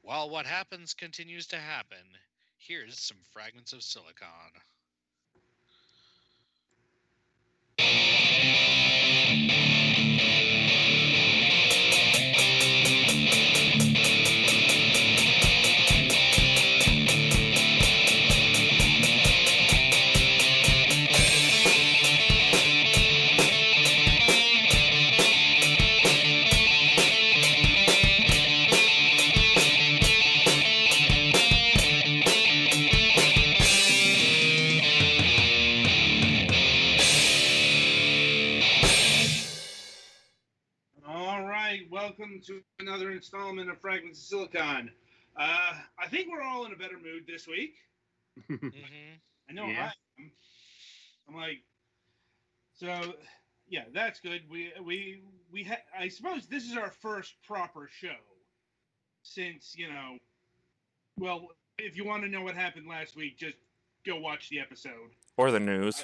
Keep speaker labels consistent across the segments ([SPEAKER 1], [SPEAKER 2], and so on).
[SPEAKER 1] While what happens continues to happen, here's some fragments of silicon.
[SPEAKER 2] All right, welcome to another installment of Fragments of Silicon. I think we're all in a better mood this week.
[SPEAKER 1] Mm-hmm.
[SPEAKER 2] I know
[SPEAKER 3] Yeah.
[SPEAKER 2] I am. I'm like, so yeah, that's good. I suppose this is our first proper show since Well, if you want to know what happened last week, just go watch the episode,
[SPEAKER 4] Or the news.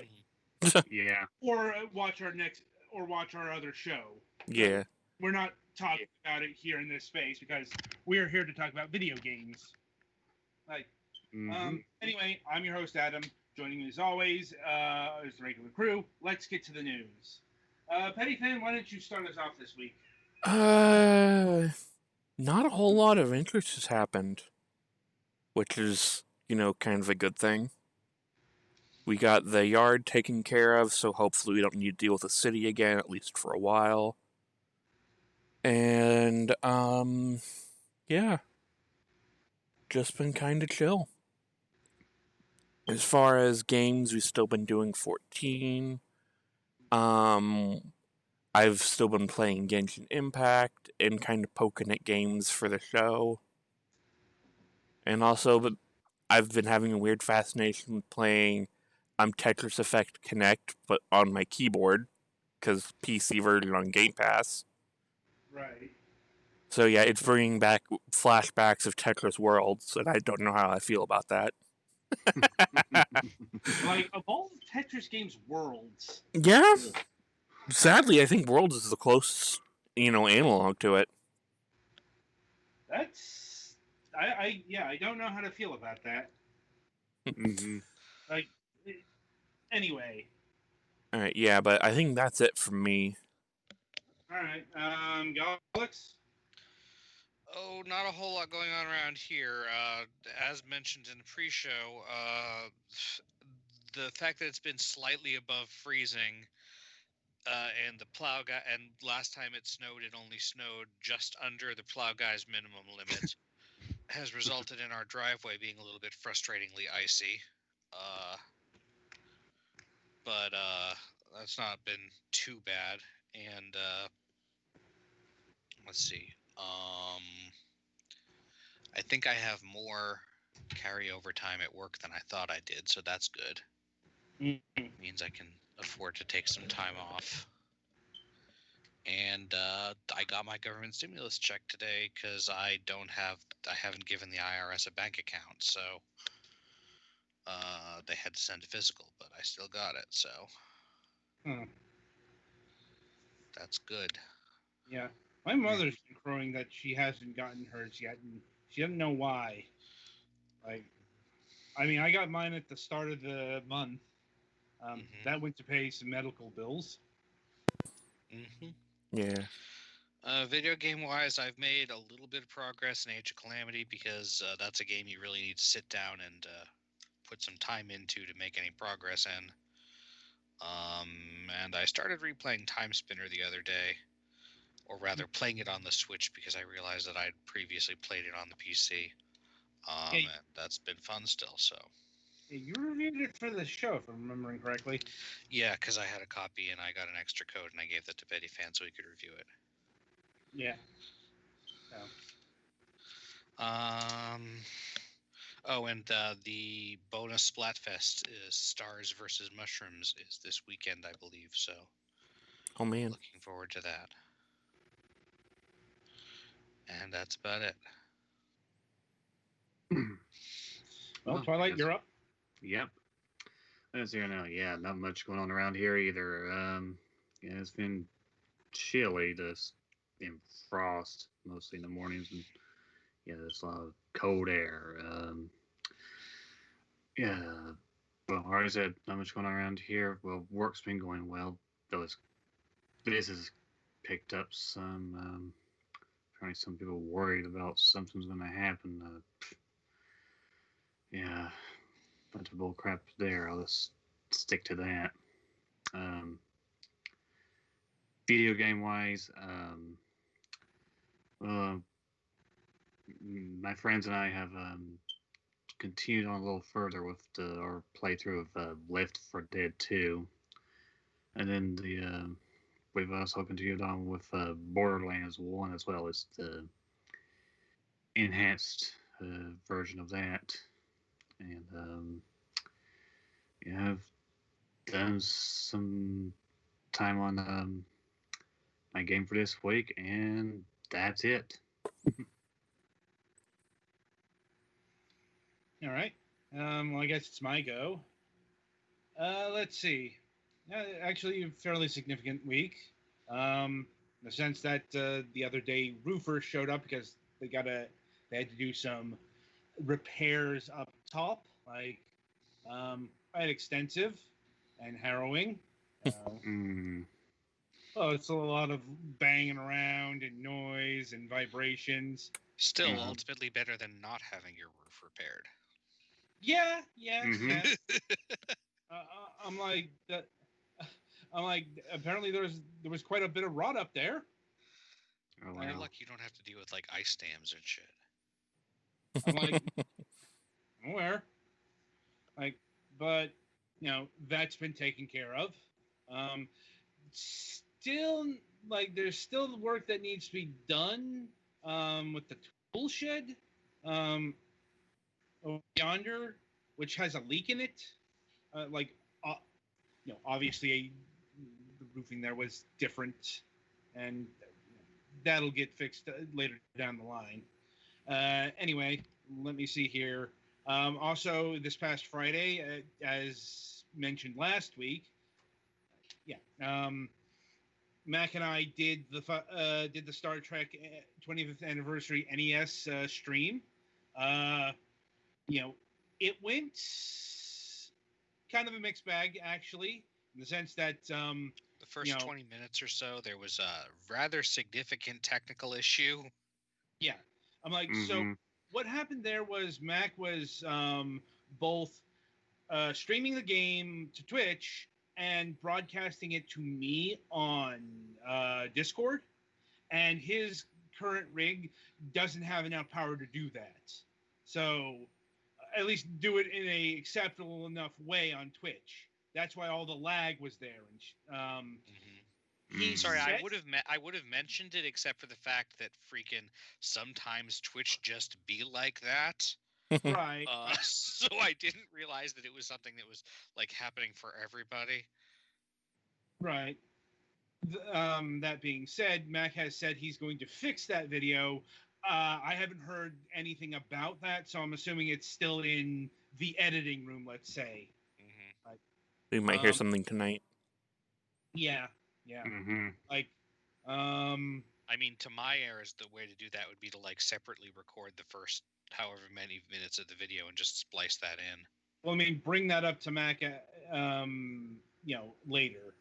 [SPEAKER 2] I,
[SPEAKER 3] Yeah.
[SPEAKER 2] or watch our other show. But
[SPEAKER 4] Yeah.
[SPEAKER 2] we're not talking about it here in this space because we're here to talk about video games. Like,
[SPEAKER 3] Hmm.
[SPEAKER 2] anyway, I'm your host Adam. Joining me as always is the regular crew. Let's get to the news. Petty Fan, why don't you start us off this week?
[SPEAKER 4] Uh, Not a whole lot of interest has happened, which is, kind of a good thing. We got the yard taken care of, so hopefully we don't need to deal with the city again, at least for a while. And, yeah, just been kind of chill. As far as games, we've still been doing 14. Um, I've still been playing Genshin Impact and kind of poking at games for the show. And also, but I've been having a weird fascination with playing Tetris Effect Connect, but on my keyboard, because PC version on Game Pass.
[SPEAKER 2] Right.
[SPEAKER 4] So yeah, it's bringing back flashbacks of Tetris Worlds, and I don't know how I feel about that.
[SPEAKER 2] Like, of all the Tetris games worlds,
[SPEAKER 4] Yeah, sadly, I think Worlds is the closest, analog to it.
[SPEAKER 2] that's I don't know how to feel about that.
[SPEAKER 3] Hmm.
[SPEAKER 2] Like, anyway,
[SPEAKER 4] Alright, yeah, but I think that's it from me.
[SPEAKER 2] all right, Galax.
[SPEAKER 1] Oh, not a whole lot going on around here. As mentioned in the pre-show, the fact that it's been slightly above freezing, and the plow guy, and last time it snowed, it only snowed just under the plow guy's minimum limit, has resulted in our driveway being a little bit frustratingly icy. Uh, but that's not been too bad. And let's see. I think I have more carryover time at work than I thought I did, so that's good.
[SPEAKER 2] Mm-hmm.
[SPEAKER 1] Means I can afford to take some time off. And I got my government stimulus check today because I haven't given the IRS a bank account, so they had to send a physical, but I still got it, so that's good.
[SPEAKER 2] Yeah, my mother's been crowing that she hasn't gotten hers yet, and she doesn't know why. Like, I mean, I got mine at the start of the month. That went to pay some medical bills.
[SPEAKER 1] Mm-hmm.
[SPEAKER 4] Yeah.
[SPEAKER 1] Video game wise, I've made a little bit of progress in Age of Calamity because that's a game you really need to sit down and put some time into to make any progress in. And I started replaying Time Spinner the other day, or rather playing it on the Switch because I realized that I'd previously played it on the PC.
[SPEAKER 2] Yeah,
[SPEAKER 1] And that's been fun still. So
[SPEAKER 2] you reviewed it for the show, if I'm remembering correctly.
[SPEAKER 1] yeah, because I had a copy and I got an extra code and I gave that to Betty Fan so he could review it.
[SPEAKER 2] Yeah. So.
[SPEAKER 1] Oh, and the bonus Splatfest is Stars versus Mushrooms is this weekend, I believe. So,
[SPEAKER 4] Oh man.
[SPEAKER 1] looking forward to that. And that's about it.
[SPEAKER 2] Well, Twilight, you're up.
[SPEAKER 3] Yep. Let's see now. Yeah, not much going on around here either. Yeah, it's been chilly, just in frost mostly in the mornings, and there's a lot of cold air. Yeah, well, like I said, not much going on around here. Well, work's been going well, though this has picked up some. Apparently, some people worried about something's going to happen. Yeah, bunch of bull crap there. I'll just stick to that. Um, Video game wise, well, my friends and I have continued on a little further with our playthrough of Left 4 Dead 2, and then we've also continued on with Borderlands 1 as well as the enhanced version of that, and yeah, I've done some time on my game for this week, and that's it.
[SPEAKER 2] All right. Well, I guess it's my go. Let's see. Actually, a fairly significant week. In the sense that the other day, roofers showed up because they had to do some repairs up top, like quite extensive and harrowing. Oh, it's a lot of banging around and noise and vibrations.
[SPEAKER 1] Still, ultimately better than not having your roof repaired.
[SPEAKER 2] Yeah. I'm like that. I'm like, apparently there was quite a bit of rot up there.
[SPEAKER 3] Oh, wow.
[SPEAKER 1] You're lucky you don't have to deal with like ice dams and shit.
[SPEAKER 2] I'm like, I'm aware. Like, but that's been taken care of. Still, like, there's still work that needs to be done with the tool shed over yonder, which has a leak in it. Obviously, the roofing there was different, and that'll get fixed later down the line. Anyway, let me see here. Also, this past Friday, as mentioned last week, Mac and I did the Star Trek 25th anniversary NES stream. It went kind of a mixed bag, actually, in the sense that
[SPEAKER 1] the first 20 minutes or so, there was a rather significant technical issue.
[SPEAKER 2] Yeah, I'm like, so what happened there was Mac was both streaming the game to Twitch and broadcasting it to me on Discord, and his current rig doesn't have enough power to do that. So at least do it in a acceptable enough way on Twitch. That's why all the lag was there. And
[SPEAKER 1] sorry, I would have mentioned it, except for the fact that freaking sometimes Twitch just be like that.
[SPEAKER 2] Right.
[SPEAKER 1] So I didn't realize that it was something that was like happening for everybody.
[SPEAKER 2] Right. That being said, Mac has said he's going to fix that video. I haven't heard anything about that, so I'm assuming it's still in the editing room, let's say.
[SPEAKER 4] We might hear something tonight.
[SPEAKER 2] Yeah. Like,
[SPEAKER 1] I mean, to my ears, the way to do that would be to like separately record the first however many minutes of the video and just splice that in.
[SPEAKER 2] Well, I mean, bring that up to Mac, later.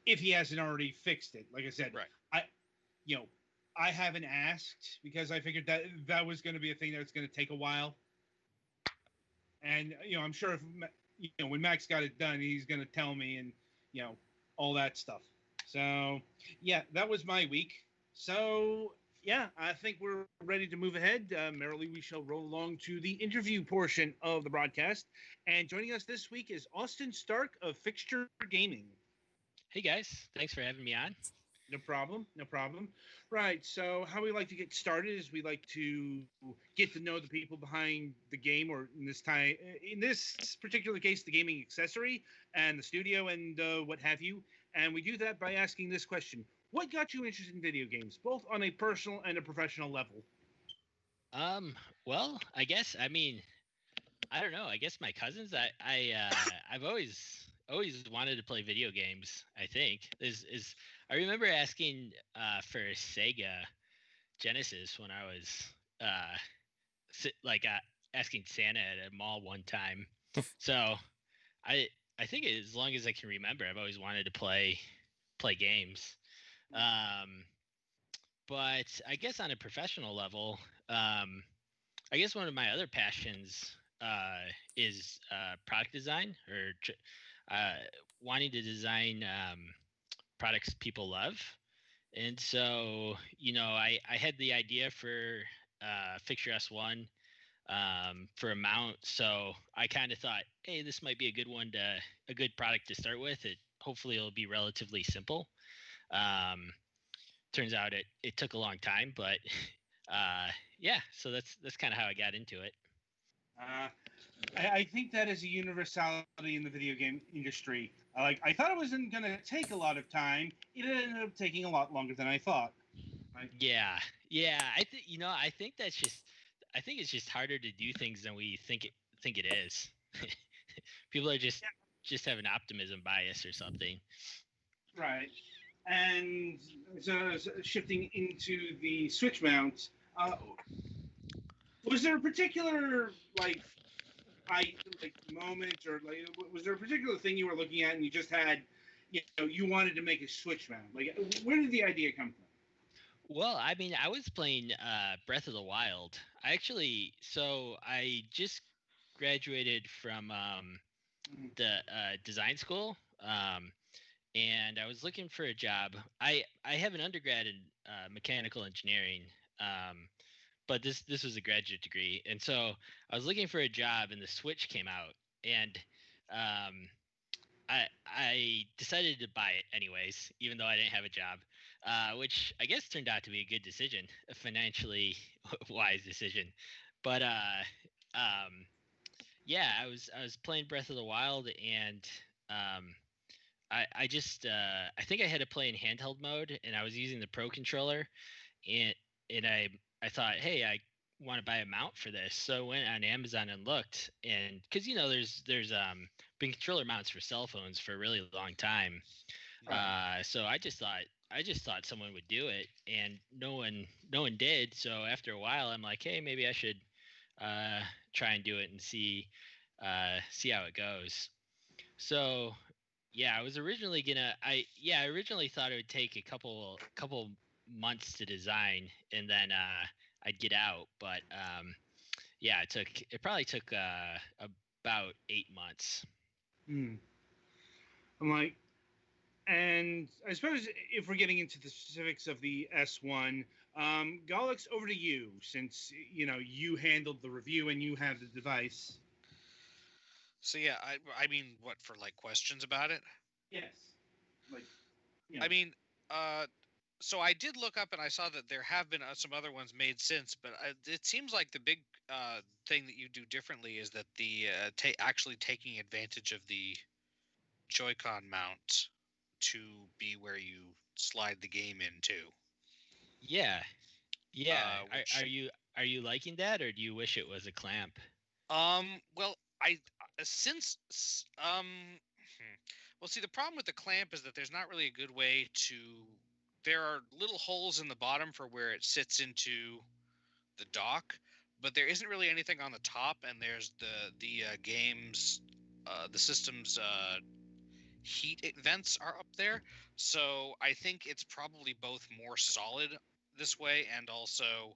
[SPEAKER 2] If he hasn't already fixed it, like I said,
[SPEAKER 1] right.
[SPEAKER 2] I haven't asked because I figured that was going to be a thing that's going to take a while. And I'm sure if when Max got it done, he's going to tell me and all that stuff. So yeah, that was my week. So yeah, I think we're ready to move ahead. Merrily, we shall roll along to the interview portion of the broadcast. And joining us this week is Austin Stark of Fixture Gaming.
[SPEAKER 5] Hey guys, thanks for having me on.
[SPEAKER 2] No problem. Right, so how we like to get started is we like to get to know the people behind the game, or in this particular case, the gaming accessory and the studio and what have you. And we do that by asking this question: what got you interested in video games, both on a personal and a professional level?
[SPEAKER 5] Well, I guess, I don't know. I guess my cousins. I've always wanted to play video games. I think I remember asking for Sega Genesis when I was asking Santa at a mall one time. So I think as long as I can remember, I've always wanted to play games. But I guess on a professional level, I guess one of my other passions is product design, or wanting to design products people love. And so, I had the idea for Fixture S1 for a mount. So I kind of thought, hey, this might be a good product to start with. Hopefully it'll be relatively simple. Turns out it took a long time, but yeah, so that's kind of how I got into it.
[SPEAKER 2] I think that is a universality in the video game industry. I thought it wasn't going to take a lot of time. It ended up taking a lot longer than I thought.
[SPEAKER 5] Yeah. I think it's just harder to do things than we think it is. People are just have an optimism bias or something.
[SPEAKER 2] Right. And so shifting into the Switch mount, was there a particular moment, or was there a particular thing you were looking at and you just had, you wanted to make a Switch mount? Where did the idea come from?
[SPEAKER 5] Well, I mean, I was playing Breath of the Wild. I just graduated from the design school, and I was looking for a job. I have an undergrad in mechanical engineering, but this was a graduate degree, and so I was looking for a job, and the Switch came out, and I decided to buy it anyways, even though I didn't have a job, which I guess turned out to be a good decision, a financially wise decision. But yeah, I was playing Breath of the Wild, and I think I had to play in handheld mode, and I was using the Pro controller, and I thought, hey, I want to buy a mount for this, so I went on Amazon and looked, and because there's been controller mounts for cell phones for a really long time, so I just thought someone would do it, and no one did. So after a while, I'm like, hey, maybe I should try and do it and see how it goes. So yeah, I was originally I originally thought it would take a couple months to design, and then I'd get out. But yeah, it probably took about 8 months.
[SPEAKER 2] I'm like, and I suppose if we're getting into the specifics of the S1, Galix, over to you, since you handled the review and you have the device.
[SPEAKER 1] So yeah, I mean, what, for questions about it?
[SPEAKER 2] Yes.
[SPEAKER 1] I mean, so I did look up and I saw that there have been some other ones made since, but it seems like the big thing that you do differently is that the actually taking advantage of the Joy-Con mount to be where you slide the game into.
[SPEAKER 5] Yeah. Are you liking that, or do you wish it was a clamp?
[SPEAKER 1] Well, well, see, the problem with the clamp is that there's not really a good way to. There are little holes in the bottom for where it sits into the dock, but there isn't really anything on the top, and there's the game's the system's heat vents are up there. So I think it's probably both more solid this way and also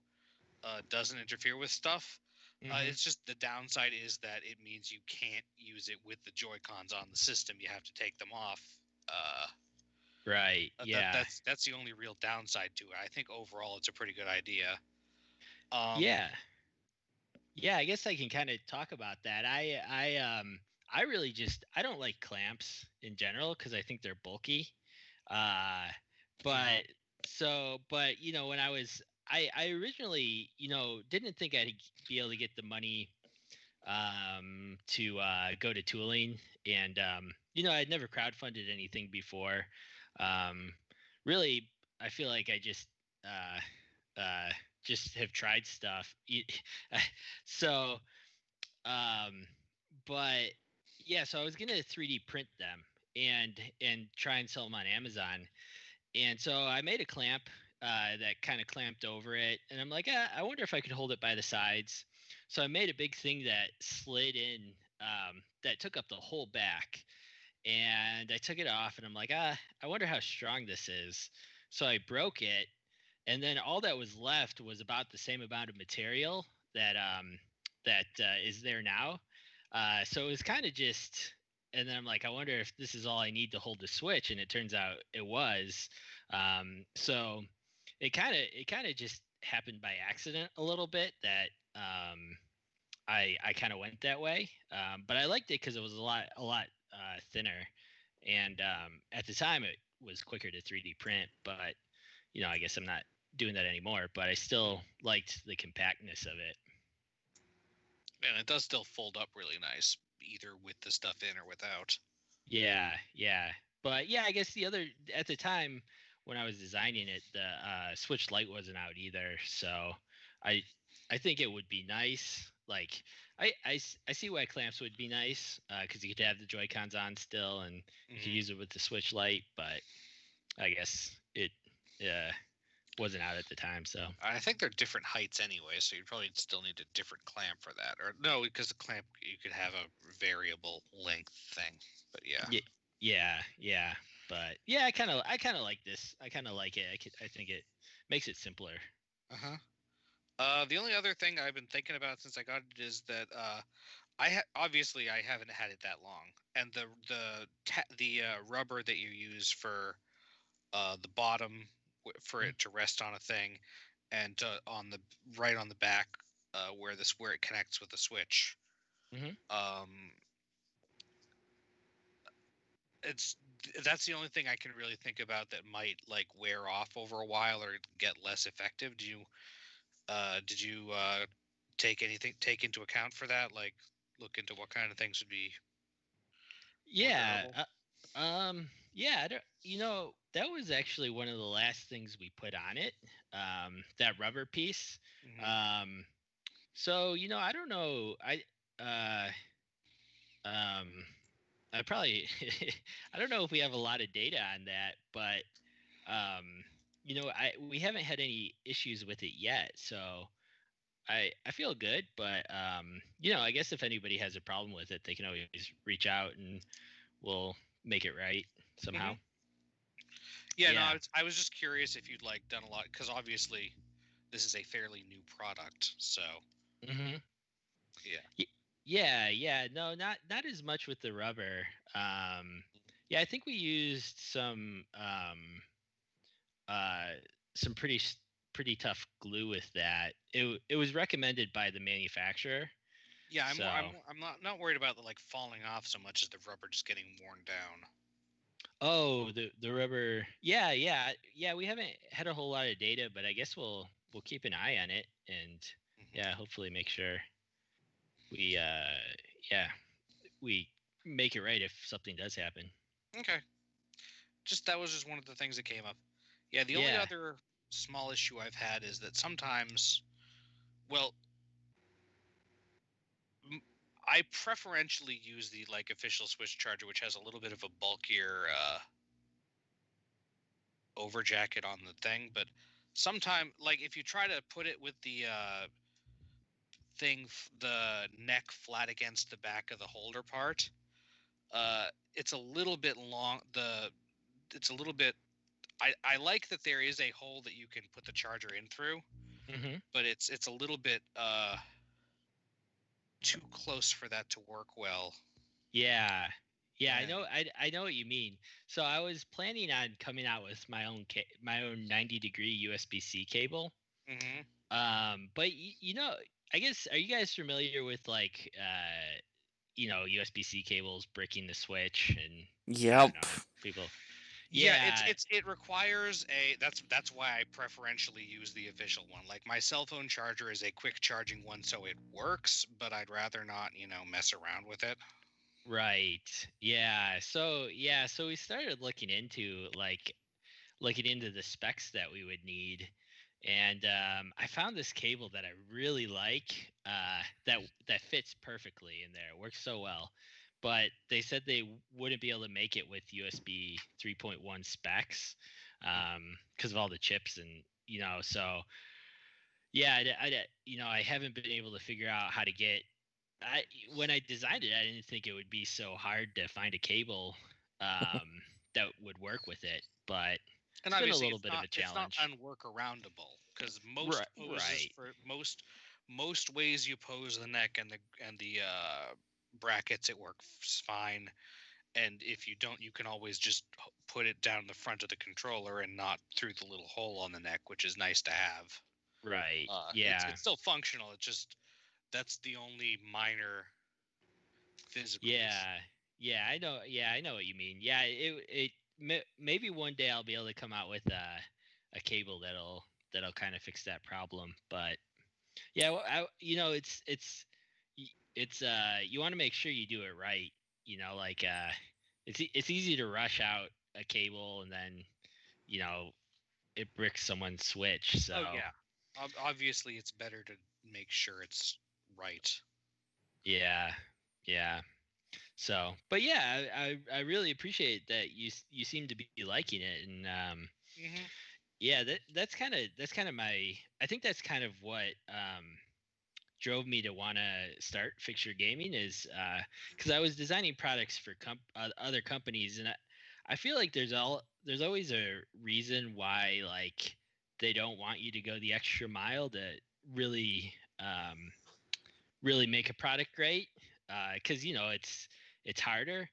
[SPEAKER 1] doesn't interfere with stuff. Mm-hmm. It's just the downside is that it means you can't use it with the Joy-Cons on the system. You have to take them off.
[SPEAKER 5] Right. Yeah.
[SPEAKER 1] That's the only real downside to it. I think overall it's a pretty good idea.
[SPEAKER 5] Yeah. Yeah, I guess I can kind of talk about that. I really I don't like clamps in general because I think they're bulky. But when I originally, didn't think I'd be able to get the money to go to tooling, and I'd never crowdfunded anything before. Really, I feel like I just have tried stuff. So, but yeah, so I was gonna 3D print them and try and sell them on Amazon. And so I made a clamp that kind of clamped over it, and I'm like, I wonder if I could hold it by the sides. So I made a big thing that slid in, that took up the whole back, and I took it off, and I'm like, I wonder how strong this is. So I broke it, and then all that was left was about the same amount of material that is there now. So it was kind of just, and then I'm like, I wonder if this is all I need to hold the Switch, and it turns out it was. So it kind of just happened by accident a little bit that I kind of went that way. But I liked it because it was a lot thinner, and at the time it was quicker to 3D print. But I guess I'm not doing that anymore. But I still liked the compactness of it.
[SPEAKER 1] And it does still fold up really nice, either with the stuff in or without.
[SPEAKER 5] Yeah. But yeah, I guess at the time when I was designing it, the Switch Lite wasn't out either. So I think it would be nice. Like I see why clamps would be nice, because you could have the Joy-Cons on still, and you could use it with the Switch Lite. But I guess it wasn't out at the time. So
[SPEAKER 1] I think they're different heights anyway, so you'd probably still need a different clamp for that. Or no, because the clamp, you could have a variable length thing. But yeah.
[SPEAKER 5] Yeah. But yeah, I kind of like this. I kind of like it. I think it makes it simpler.
[SPEAKER 1] The only other thing I've been thinking about since I got it is that obviously I haven't had it that long, and the rubber that you use for the bottom for it to rest on a thing, and on the back where it connects with the Switch. That's the only thing I can really think about that might like wear off over a while or get less effective. Did you take into account for that? Like look into what kind of things would be
[SPEAKER 5] Yeah.
[SPEAKER 1] durable?
[SPEAKER 5] Yeah. That was actually one of the last things we put on it. That rubber piece. So I don't know. I probably I don't know if we have a lot of data on that, but we haven't had any issues with it yet, so I feel good. But I guess if anybody has a problem with it, they can always reach out and we'll make it right somehow.
[SPEAKER 1] Yeah, no, I was just curious if you'd like done a lot, because obviously this is a fairly new product, so
[SPEAKER 5] yeah, no, not as much with the rubber. Yeah, I think we used some pretty tough glue with that. It was recommended by the manufacturer.
[SPEAKER 1] Yeah, I'm not worried about the like falling off so much as the rubber just getting worn down.
[SPEAKER 5] Oh, the rubber. Yeah. We haven't had a whole lot of data, but I guess we'll keep an eye on it, and hopefully make sure we we make it right if something does happen.
[SPEAKER 1] Okay. That was just one of the things that came up. Yeah, the only other small issue I've had is that sometimes, well, I preferentially use the like official Switch charger, which has a little bit of a bulkier over jacket on the thing, but sometimes, like if you try to put it with the the neck flat against the back of the holder part, it's a little bit long. It's a little bit. I like that there is a hole that you can put the charger in through, but it's a little bit too close for that to work well.
[SPEAKER 5] Yeah. I know what you mean. So I was planning on coming out with my own 90-degree USB-C cable. But I guess, are you guys familiar with like USB-C cables bricking the Switch and
[SPEAKER 4] Yep.
[SPEAKER 5] people?
[SPEAKER 1] Yeah, it requires that's why I preferentially use the official one. Like my cell phone charger is a quick charging one, so it works, but I'd rather not, mess around with it.
[SPEAKER 5] Right. Yeah. So we started looking into the specs that we would need, and I found this cable that I really like, that fits perfectly in there. It works so well. But they said they wouldn't be able to make it with USB 3.1 specs. because of all the chips and so yeah, I haven't been able to figure out how to get. When I designed it, I didn't think it would be so hard to find a cable that would work with it, but
[SPEAKER 1] And
[SPEAKER 5] it's been a
[SPEAKER 1] obviously,
[SPEAKER 5] little bit of a challenge.
[SPEAKER 1] It's not unworkaroundable because most poses
[SPEAKER 5] Right.
[SPEAKER 1] for most ways you pose the neck and the brackets, it works fine. And if you don't, you can always just put it down the front of the controller and not through the little hole on the neck, which is nice to have.
[SPEAKER 5] Right. Yeah.
[SPEAKER 1] It's still functional. It's just that's the only minor physical.
[SPEAKER 5] Yeah. Yeah. I know. Yeah, I know what you mean. Yeah. Maybe one day I'll be able to come out with a cable that'll kind of fix that problem. But yeah, well, it's you want to make sure you do it right. Like it's easy to rush out a cable and then it bricks someone's switch. So
[SPEAKER 1] oh yeah, obviously it's better to make sure it's right.
[SPEAKER 5] yeah. So, but yeah, I really appreciate that you seem to be liking it, and yeah, that's kind of my. I think that's kind of what drove me to want to start Fixture Gaming is because I was designing products for other companies, and I feel like there's always a reason why like they don't want you to go the extra mile to really really make a product great because it's harder,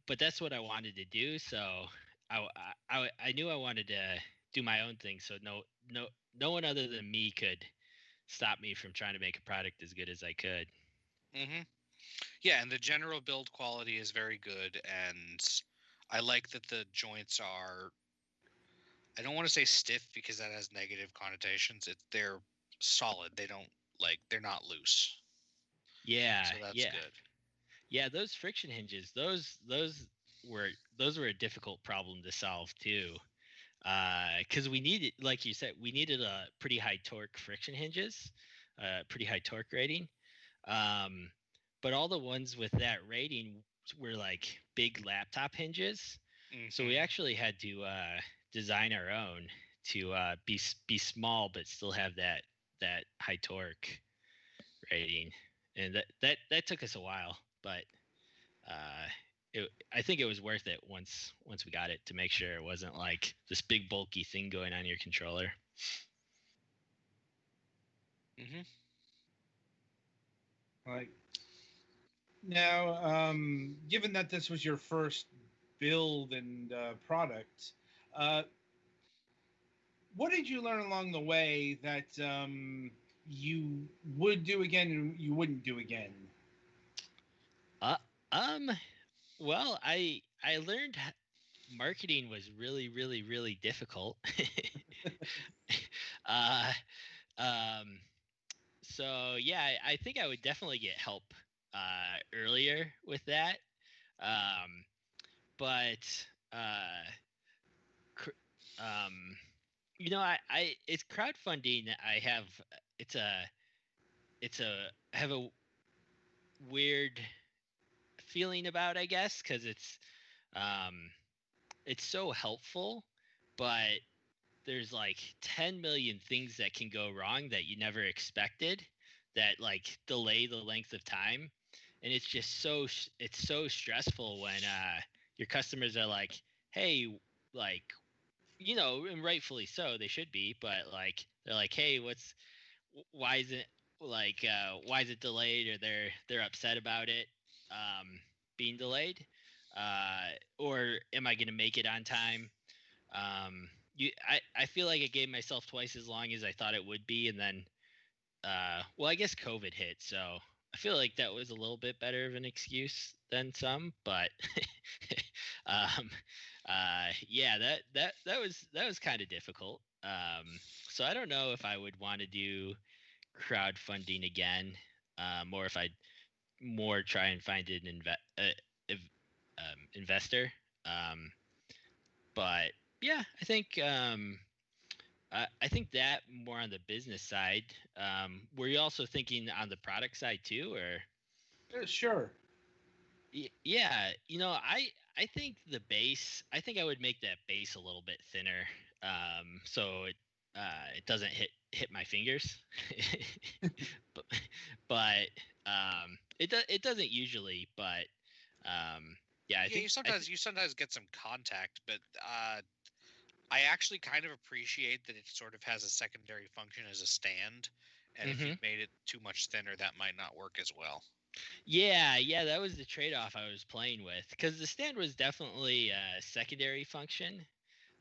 [SPEAKER 5] but that's what I wanted to do. So I knew I wanted to do my own thing. So no one other than me could stop me from trying to make a product as good as I could.
[SPEAKER 1] Mm-hmm. Yeah, and the general build quality is very good, and I like that the joints are. I don't want to say stiff because that has negative connotations. They're solid. They're not loose.
[SPEAKER 5] Yeah,
[SPEAKER 1] So that's good.
[SPEAKER 5] Yeah, those friction hinges, those were a difficult problem to solve too. Because we needed, like you said, we needed a pretty high torque friction hinges, pretty high torque rating. But all the ones with that rating were like big laptop hinges, so we actually had to design our own to be small but still have that high torque rating, and that took us a while, but I think it was worth it once we got it to make sure it wasn't like this big bulky thing going on your controller.
[SPEAKER 1] Mm-hmm.
[SPEAKER 2] Like now, given that this was your first build and product, what did you learn along the way that you would do again and you wouldn't do again?
[SPEAKER 5] Well, I learned marketing was really, really, really difficult. So yeah, I think I would definitely get help earlier with that. But it's crowdfunding. I have a weird feeling about, I guess, because it's so helpful, but there's like 10 million things that can go wrong that you never expected that like delay the length of time, and it's just it's so stressful when your customers are like, hey, like, and rightfully so, they should be, but like they're like, hey, why is it delayed, or they're upset about it being delayed, or am I going to make it on time? I feel like I gave myself twice as long as I thought it would be, and then I guess COVID hit, so I feel like that was a little bit better of an excuse than some, but yeah, that was kind of difficult. So I don't know if I would want to do crowdfunding again, or if I'd more try and find an investor. But yeah, I think that more on the business side. Were you also thinking on the product side too, or?
[SPEAKER 2] Sure.
[SPEAKER 5] Yeah, I I think the base. I think I would make that base a little bit thinner, so it doesn't hit my fingers. but it doesn't usually. But yeah, I
[SPEAKER 1] Yeah,
[SPEAKER 5] think
[SPEAKER 1] you sometimes get some contact, but I actually kind of appreciate that it sort of has a secondary function as a stand, and if you made it too much thinner, that might not work as well.
[SPEAKER 5] Yeah, that was the trade-off I was playing with, because the stand was definitely a secondary function,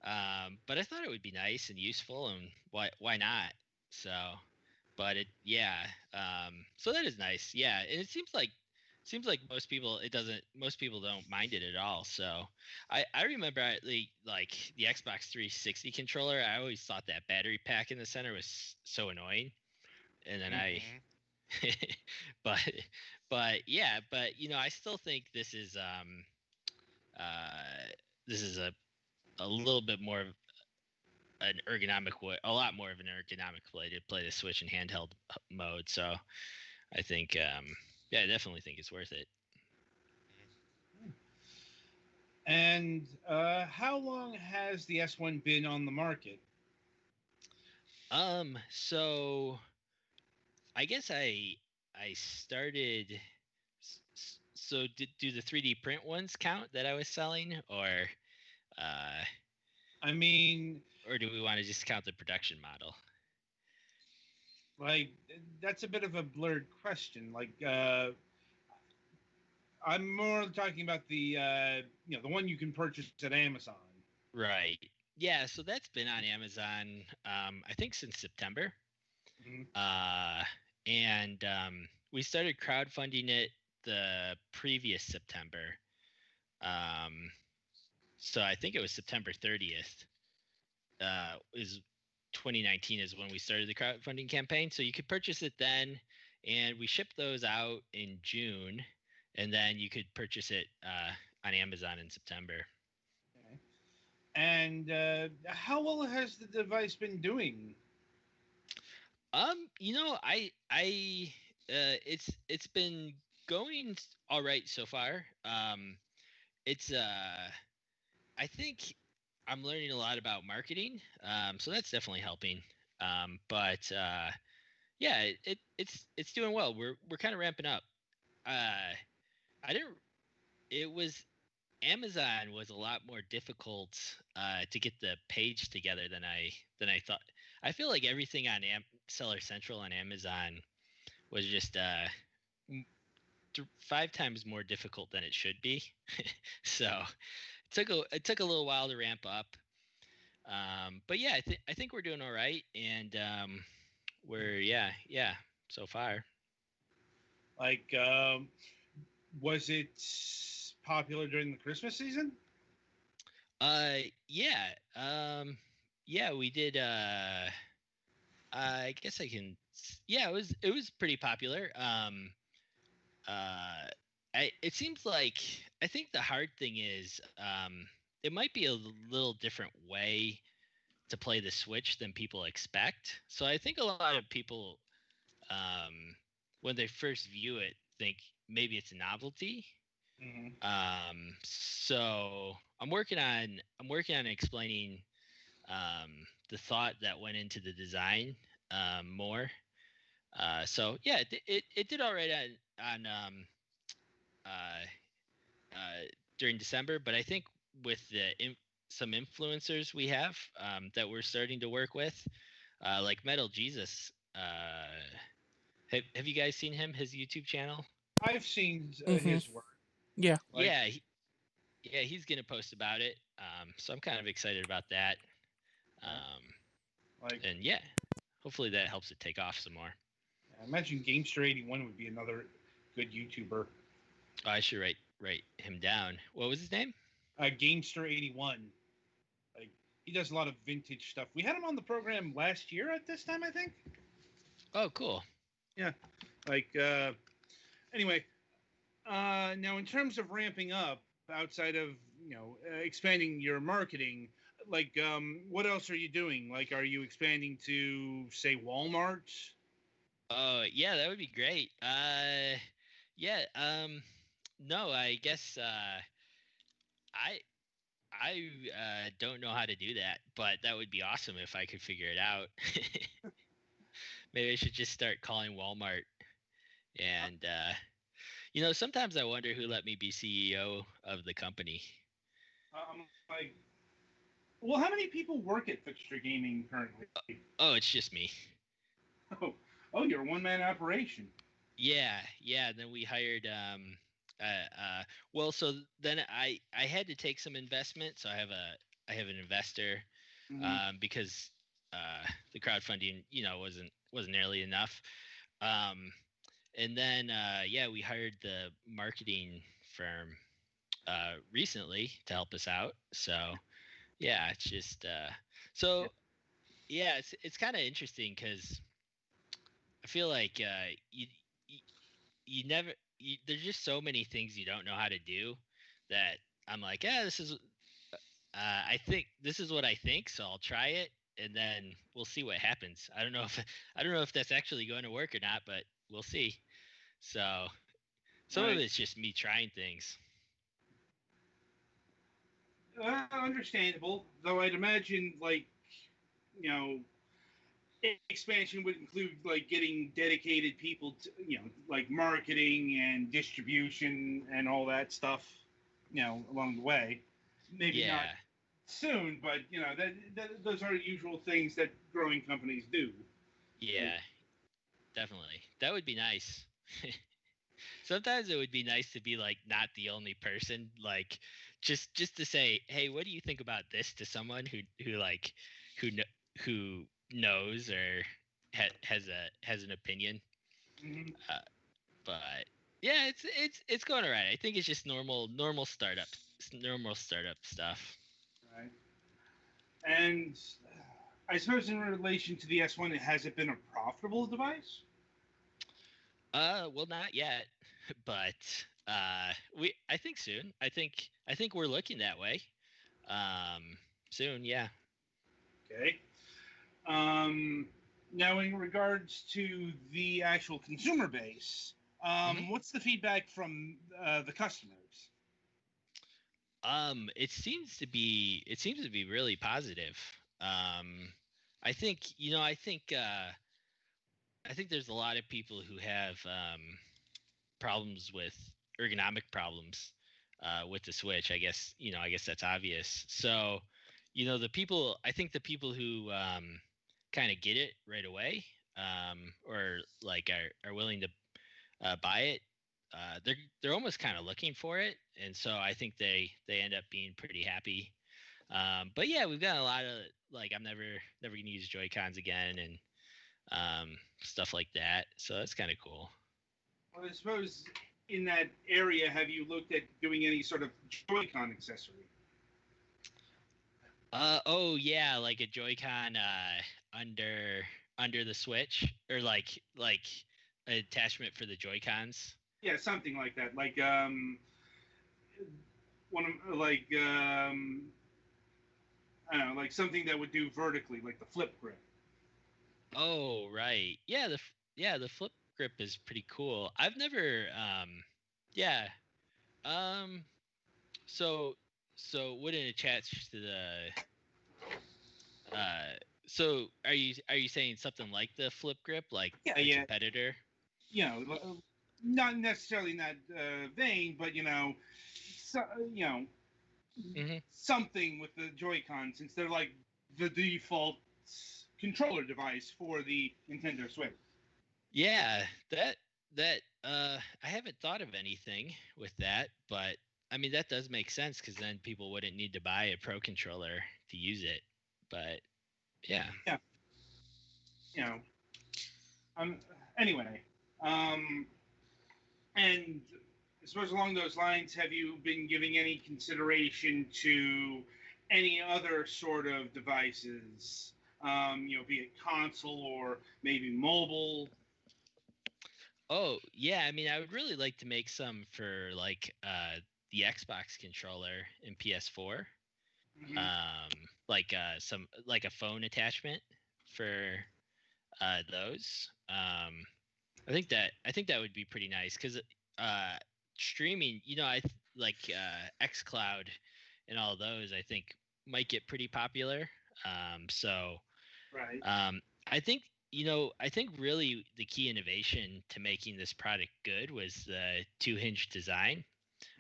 [SPEAKER 5] but I thought it would be nice and useful, and why not? So, but so that is nice. Yeah, and it seems like most people don't mind it at all. So I remember like the Xbox 360 controller. I always thought that battery pack in the center was so annoying, and then but yeah, but I still think this is a little bit more of an ergonomic way, a lot more of an ergonomic way to play the Switch in handheld mode. So I think I definitely think it's worth it.
[SPEAKER 2] And how long has the S1 been on the market?
[SPEAKER 5] So I guess I started. So do the 3D print ones count that I was selling, or
[SPEAKER 2] I mean,
[SPEAKER 5] or do we want to just count the production model?
[SPEAKER 2] like, that's a bit of a blurred question. Like, I'm more talking about the the one you can purchase at Amazon.
[SPEAKER 5] Right. Yeah. So that's been on Amazon, I think since September. And we started crowdfunding it the previous September. So I think it was September 30th. Is 2019 is when we started the crowdfunding campaign. So you could purchase it then, and we shipped those out in June, and then you could purchase it on Amazon in September.
[SPEAKER 2] Okay. And how well has the device been doing?
[SPEAKER 5] It's been going all right so far. It's I think I'm learning a lot about marketing, so that's definitely helping. But yeah, it's doing well. We're kind of ramping up. I didn't. It was Amazon was a lot more difficult to get the page together than I thought. I feel like everything on Seller Central on Amazon was just 5 times more difficult than it should be. So it took a little while to ramp up. But yeah, I think we're doing all right, and we're so far.
[SPEAKER 2] Like, was it popular during the Christmas season?
[SPEAKER 5] Yeah. Yeah, we did. I guess I can. Yeah, it was pretty popular. It seems like I think the hard thing is it might be a little different way to play the Switch than people expect. So I think a lot of people, when they first view it, think maybe it's a novelty. So I'm working on explaining the thought that went into the design more. So yeah, it did all right on during December, but I think with some influencers we have that we're starting to work with, like Metal Jesus. Have you guys seen him? His YouTube channel?
[SPEAKER 2] I've seen his work.
[SPEAKER 4] Yeah.
[SPEAKER 2] Like,
[SPEAKER 5] he's gonna post about it. So I'm kind of excited about that. And yeah, hopefully that helps it take off some more.
[SPEAKER 2] I imagine Gamester81 would be another good YouTuber.
[SPEAKER 5] Oh, I should write him down. What was his name?
[SPEAKER 2] Gamester81. Like, he does a lot of vintage stuff. We had him on the program last year at this time, I think.
[SPEAKER 5] Oh, cool.
[SPEAKER 2] Yeah. Like, anyway, now in terms of ramping up, outside of expanding your marketing, like, what else are you doing? Like, are you expanding to, say, Walmart?
[SPEAKER 5] Oh, yeah, that would be great. Yeah. No, I guess I don't know how to do that, but that would be awesome if I could figure it out. Maybe I should just start calling Walmart. And sometimes I wonder who let me be CEO of the company.
[SPEAKER 2] Like, well, how many people work at Fixture Gaming currently?
[SPEAKER 5] Oh, it's just me.
[SPEAKER 2] Oh, you're a one-man operation.
[SPEAKER 5] Yeah. Then we hired. Well, so then I had to take some investment. So I have an investor, because the crowdfunding wasn't nearly enough. And then we hired the marketing firm recently to help us out. So yeah, it's just it's kind of interesting because I feel like you never there's just so many things you don't know how to do that I'm like, this is I think this is what I think, so I'll try it and then we'll see what happens. I don't know if that's actually going to work or not, but we'll see. So some of it's just me trying things.
[SPEAKER 2] Understandable, though I'd imagine, like, expansion would include, like, getting dedicated people to, like, marketing and distribution and all that stuff, along the way. Maybe not soon, but, those are usual things that growing companies do.
[SPEAKER 5] Yeah, definitely. That would be nice. Sometimes it would be nice to be like not the only person, like just to say, hey, what do you think about this, to someone who knows or has an opinion.
[SPEAKER 2] Mm-hmm.
[SPEAKER 5] But yeah, it's going all right. I think it's just normal startup stuff.
[SPEAKER 2] Right. And I suppose in relation to the S1, has it been a profitable device?
[SPEAKER 5] Well, not yet, but I think soon. I think we're looking that way. Soon, yeah.
[SPEAKER 2] Okay. Now, in regards to the actual consumer base, what's the feedback from the customers?
[SPEAKER 5] It seems to be really positive. I think I think there's a lot of people who have problems with ergonomic problems with the Switch. I guess that's obvious. So, the people who kind of get it right away, or like are willing to buy it, they're almost kind of looking for it, and so I think they end up being pretty happy. But yeah, we've got a lot of, like, I'm never gonna use Joy-Cons again, and stuff like that. So that's kind of cool.
[SPEAKER 2] Well, I suppose in that area, have you looked at doing any sort of Joy-Con accessory?
[SPEAKER 5] Oh yeah, like a Joy-Con under the Switch, or like an attachment for the Joy-Cons.
[SPEAKER 2] Yeah, something like that. Like one of, like I don't know, like something that would do vertically, like the flip grip.
[SPEAKER 5] Oh right, yeah. The flip grip is pretty cool. I've never yeah. So wouldn't attach to the so are you saying something like the flip grip, like the competitor?
[SPEAKER 2] Not necessarily in that vein, but something with the Joy-Con, since they're like the default controller device for the Nintendo Switch.
[SPEAKER 5] Yeah, that I haven't thought of anything with that, but I mean that does make sense, because then people wouldn't need to buy a Pro controller to use it. But yeah.
[SPEAKER 2] Anyway, and I suppose along those lines, have you been giving any consideration to any other sort of devices, be it console or maybe mobile?
[SPEAKER 5] Oh yeah, I mean I would really like to make some for like the Xbox controller and PS4. Like like a phone attachment for those. I think that would be pretty nice, because streaming, like XCloud and all those, I think might get pretty popular.
[SPEAKER 2] Right.
[SPEAKER 5] I think I think really the key innovation to making this product good was the 2-hinge design,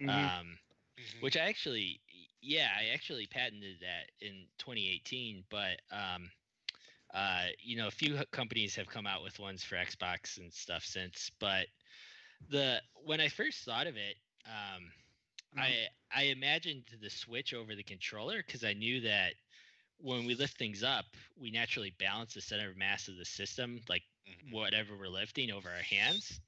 [SPEAKER 2] Mhm.
[SPEAKER 5] which I actually patented that in 2018. But a few companies have come out with ones for Xbox and stuff since. But when I first thought of it, I imagined the Switch over the controller because I knew that when we lift things up, we naturally balance the center of mass of the system, like whatever we're lifting, over our hands.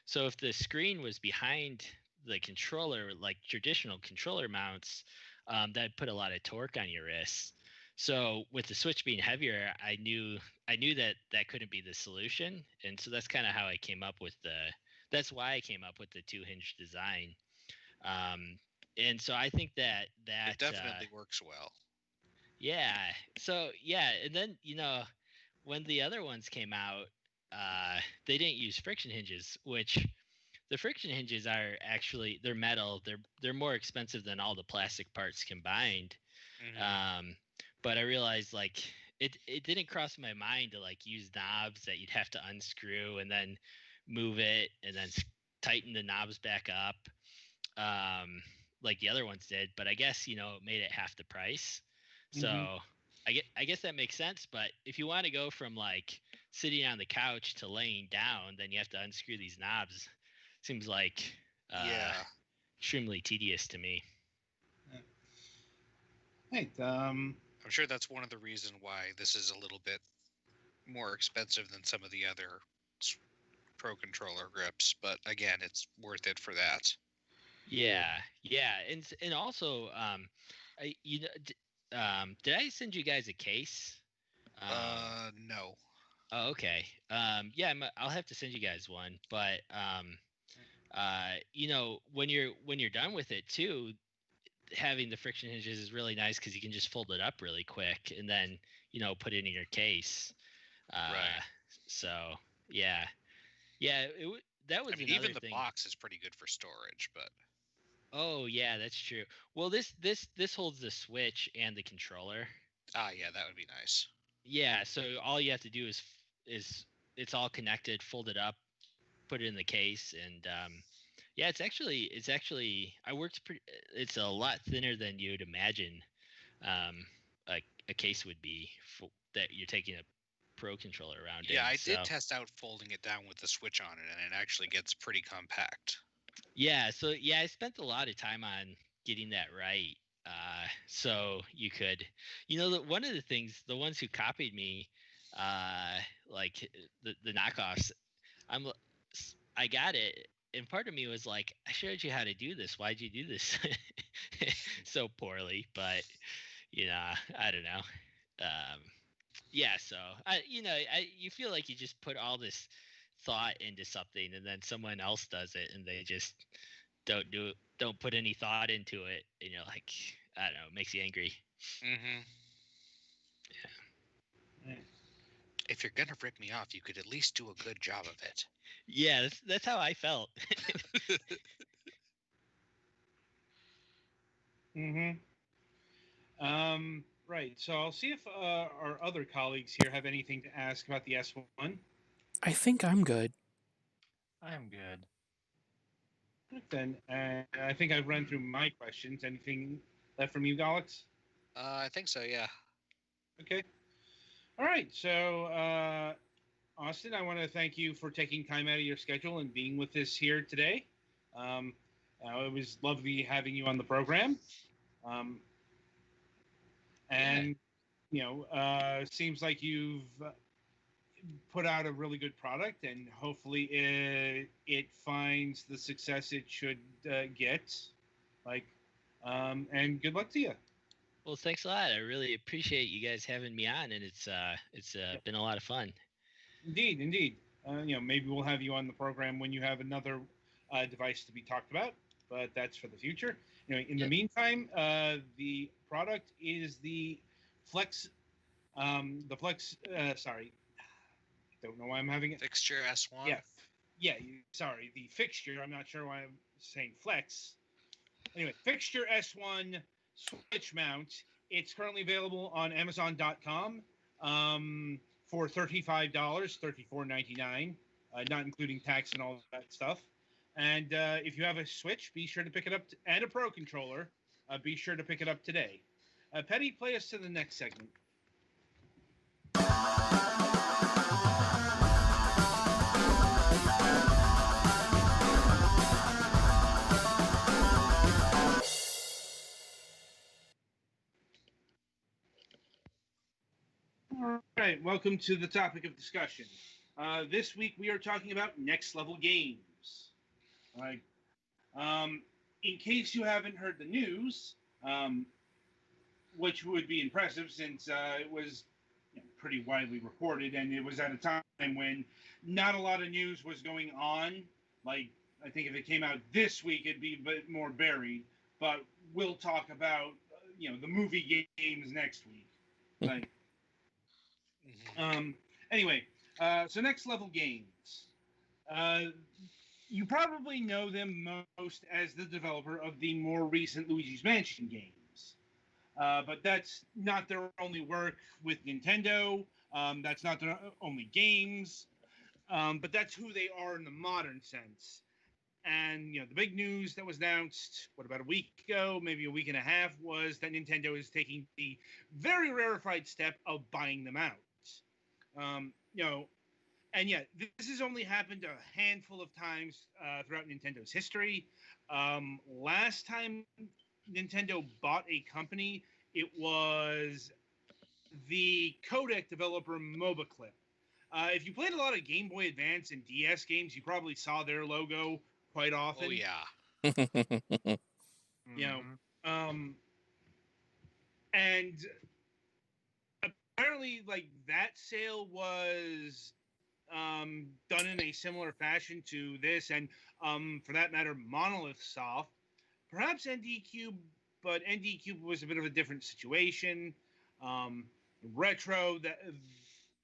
[SPEAKER 5] So if the screen was behind the controller, like traditional controller mounts, that put a lot of torque on your wrists. So with the Switch being heavier, I knew that couldn't be the solution, and so that's kind of how I came up with that's why I came up with the 2-hinge design. And so I think that
[SPEAKER 1] it definitely works well.
[SPEAKER 5] Yeah. So and then when the other ones came out, they didn't use friction hinges, which the friction hinges are actually, they're metal. They're more expensive than all the plastic parts combined. But I realized like it didn't cross my mind to like use knobs that you'd have to unscrew and then move it and then tighten the knobs back up, like the other ones did. But I guess it made it half the price. So I guess that makes sense. But if you want to go from like sitting on the couch to laying down, then you have to unscrew these knobs. Seems like extremely tedious to me.
[SPEAKER 2] Hey,
[SPEAKER 1] I'm sure that's one of the reasons why this is a little bit more expensive than some of the other Pro Controller grips. But again, it's worth it for that.
[SPEAKER 5] Yeah, and also, did I send you guys a case?
[SPEAKER 1] No.
[SPEAKER 5] Oh, okay. I'll have to send you guys one. But when you're done with it too, having the friction hinges is really nice because you can just fold it up really quick and then put it in your case.
[SPEAKER 1] Right.
[SPEAKER 5] So that was another
[SPEAKER 1] even the
[SPEAKER 5] thing.
[SPEAKER 1] box is pretty good for storage, but.
[SPEAKER 5] Oh yeah, that's true. Well, this holds the Switch and the controller.
[SPEAKER 1] Yeah, that would be nice.
[SPEAKER 5] Yeah, so all you have to do is it's all connected, fold it up, put it in the case, and it's actually I worked pretty. It's a lot thinner than you'd imagine. A case would be that you're taking a Pro Controller around.
[SPEAKER 1] Yeah, I did test out folding it down with the Switch on it, and it actually gets pretty compact.
[SPEAKER 5] Yeah, so I spent a lot of time on getting that right. So you could, one of the things, the ones who copied me, like the knockoffs, I got it, and part of me was like, I showed you how to do this. Why'd you do this so poorly? But I don't know. So you feel like you just put all this thought into something, and then someone else does it, and they just don't put any thought into it, and you're like, I don't know, it makes you angry.
[SPEAKER 1] Yeah. If you're gonna rip me off, you could at least do a good job of it.
[SPEAKER 5] Yeah, that's how I felt.
[SPEAKER 2] Right. So I'll see if our other colleagues here have anything to ask about the S1.
[SPEAKER 4] I think I'm good.
[SPEAKER 6] I'm good.
[SPEAKER 2] Then I think I've run through my questions. Anything left from you, Galax?
[SPEAKER 1] I think so, yeah.
[SPEAKER 2] Okay. All right. So, Austin, I want to thank you for taking time out of your schedule and being with us here today. It was lovely having you on the program. Seems like you've put out a really good product, and hopefully it finds the success it should get. And good luck to you.
[SPEAKER 5] Well, thanks a lot. I really appreciate you guys having me on, and it's been a lot of fun.
[SPEAKER 2] Indeed. Maybe we'll have you on the program when you have another device to be talked about, but that's for the future. In the meantime, the product is the Flex. Sorry, don't know why I'm having it.
[SPEAKER 1] Fixture S1.
[SPEAKER 2] Sorry, the Fixture. I'm not sure why I'm saying Flex. Anyway, Fixture S1 Switch mount. It's currently available on Amazon.com for $35, $34.99, not including tax and all that stuff. And if you have a Switch, be sure to pick it up, and a Pro controller, be sure to pick it up today. Petty, play us to the next segment. All right, welcome to the topic of discussion. This week we are talking about next level games. All right. In case you haven't heard the news, which would be impressive since it was pretty widely reported, and it was at a time when not a lot of news was going on. Like, I think if it came out this week, it'd be a bit more buried. But we'll talk about the movie games next week. Like, anyway, so next level games. You probably know them most as the developer of the more recent Luigi's Mansion games. But that's not their only work with Nintendo. That's not their only games. But that's who they are in the modern sense. And the big news that was announced, about a week ago, maybe a week and a half, was that Nintendo is taking the very rarefied step of buying them out. And yet this has only happened a handful of times throughout Nintendo's history. Last time Nintendo bought a company, it was the codec developer MobaClip. If you played a lot of Game Boy Advance and DS games, you probably saw their logo quite often.
[SPEAKER 1] Oh yeah.
[SPEAKER 2] And apparently, like, that sale was done in a similar fashion to this, and for that matter, Monolith Soft. Perhaps ND Cube, but ND Cube was a bit of a different situation. Retro,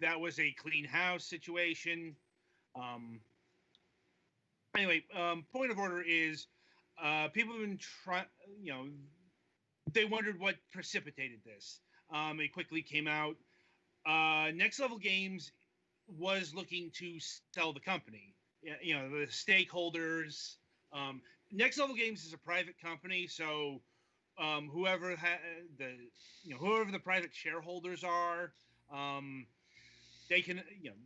[SPEAKER 2] that was a clean house situation. Anyway, point of order is people have been trying, they wondered what precipitated this. It quickly came out. Next Level Games was looking to sell the company. The stakeholders. Next Level Games is a private company, so whoever the private shareholders are, they can,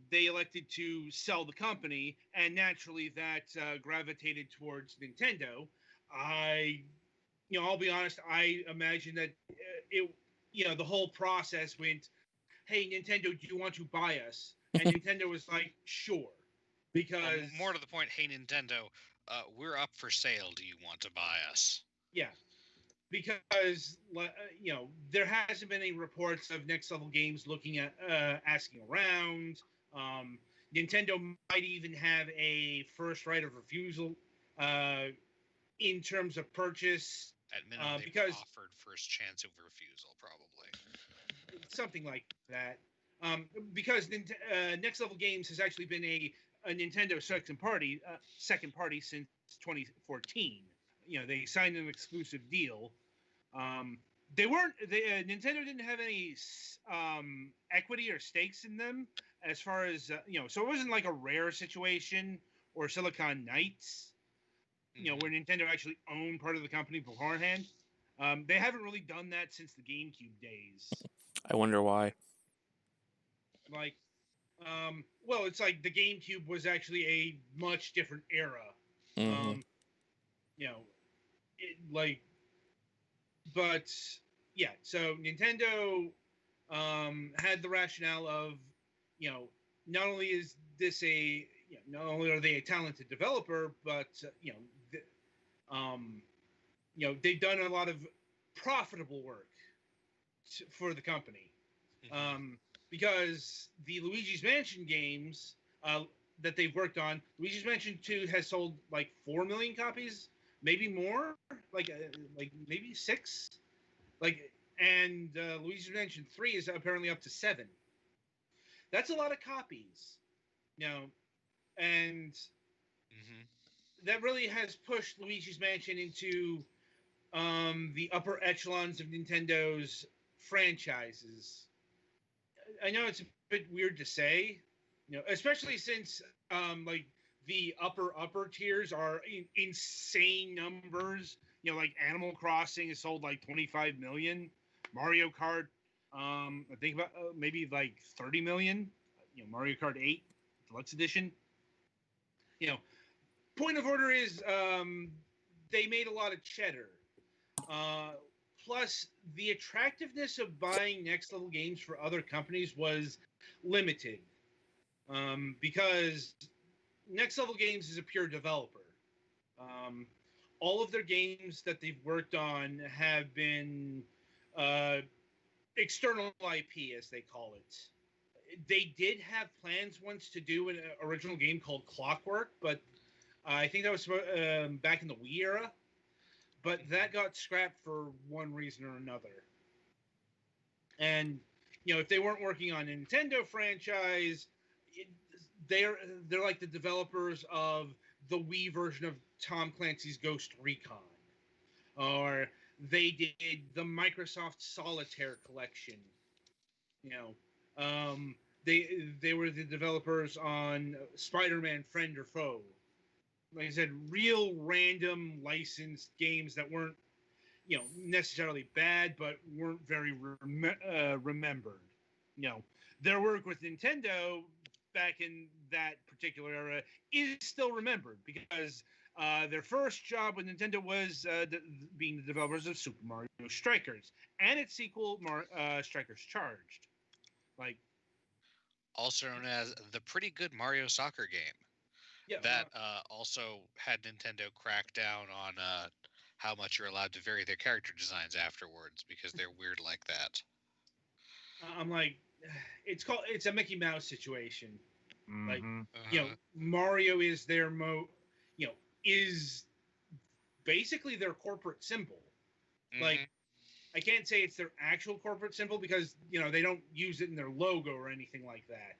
[SPEAKER 2] they elected to sell the company, and naturally that gravitated towards Nintendo. I'll be honest, I imagine that the whole process went, "Hey, Nintendo, do you want to buy us?" And Nintendo was like, "Sure," because
[SPEAKER 1] more to the point, "Hey, Nintendo, we're up for sale. Do you want to buy us?"
[SPEAKER 2] Yeah, because there hasn't been any reports of Next Level Games looking at asking around. Nintendo might even have a first right of refusal in terms of purchase.
[SPEAKER 1] At minimum,
[SPEAKER 2] because
[SPEAKER 1] offered first chance of refusal, probably.
[SPEAKER 2] Something like that. Because Next Level Games has actually been a Nintendo second party since 2014. They signed an exclusive deal. Nintendo didn't have any equity or stakes in them, as far as so it wasn't like a Rare situation or Silicon Knights, where Nintendo actually owned part of the company beforehand. They haven't really done that since the GameCube days.
[SPEAKER 4] I wonder why.
[SPEAKER 2] Like, well, it's like the GameCube was actually a much different era.
[SPEAKER 4] Mm-hmm.
[SPEAKER 2] But yeah, so Nintendo had the rationale of, not only is this not only are they a talented developer, but they've done a lot of profitable work for the company. Because the Luigi's Mansion games that they've worked on, Luigi's Mansion 2 has sold like 4 million copies, maybe more, like maybe 6, and Luigi's Mansion 3 is apparently up to 7. That's a lot of copies, and that really has pushed Luigi's Mansion into the upper echelons of Nintendo's franchises. I know it's a bit weird to say, especially since like the upper tiers are insane numbers. Like Animal Crossing has sold like 25 million. Mario Kart, I think about maybe like 30 million. Mario Kart 8 Deluxe Edition. Point of order is they made a lot of cheddar. Plus, the attractiveness of buying next level games for other companies was limited because Next Level Games is a pure developer. All of their games that they've worked on have been external IP, as they call it. They did have plans once to do an original game called Clockwork, but I think that was back in the Wii era. But that got scrapped for one reason or another. And if they weren't working on a Nintendo franchise, they're like the developers of the Wii version of Tom Clancy's Ghost Recon, or they did the Microsoft Solitaire collection. They were the developers on Spider-Man: Friend or Foe. Like I said, real random licensed games that weren't, necessarily bad, but weren't very remembered. Their work with Nintendo back in that particular era is still remembered because their first job with Nintendo was being the developers of Super Mario Strikers and its sequel, Strikers Charged.
[SPEAKER 1] Also known as the pretty good Mario Soccer game.
[SPEAKER 2] Yeah,
[SPEAKER 1] that also had Nintendo crack down on how much you're allowed to vary their character designs afterwards because they're weird like that.
[SPEAKER 2] I'm like, it's a Mickey Mouse situation.
[SPEAKER 6] Mm-hmm.
[SPEAKER 2] Mario is their is basically their corporate symbol.
[SPEAKER 1] Mm-hmm.
[SPEAKER 2] I can't say it's their actual corporate symbol because they don't use it in their logo or anything like that.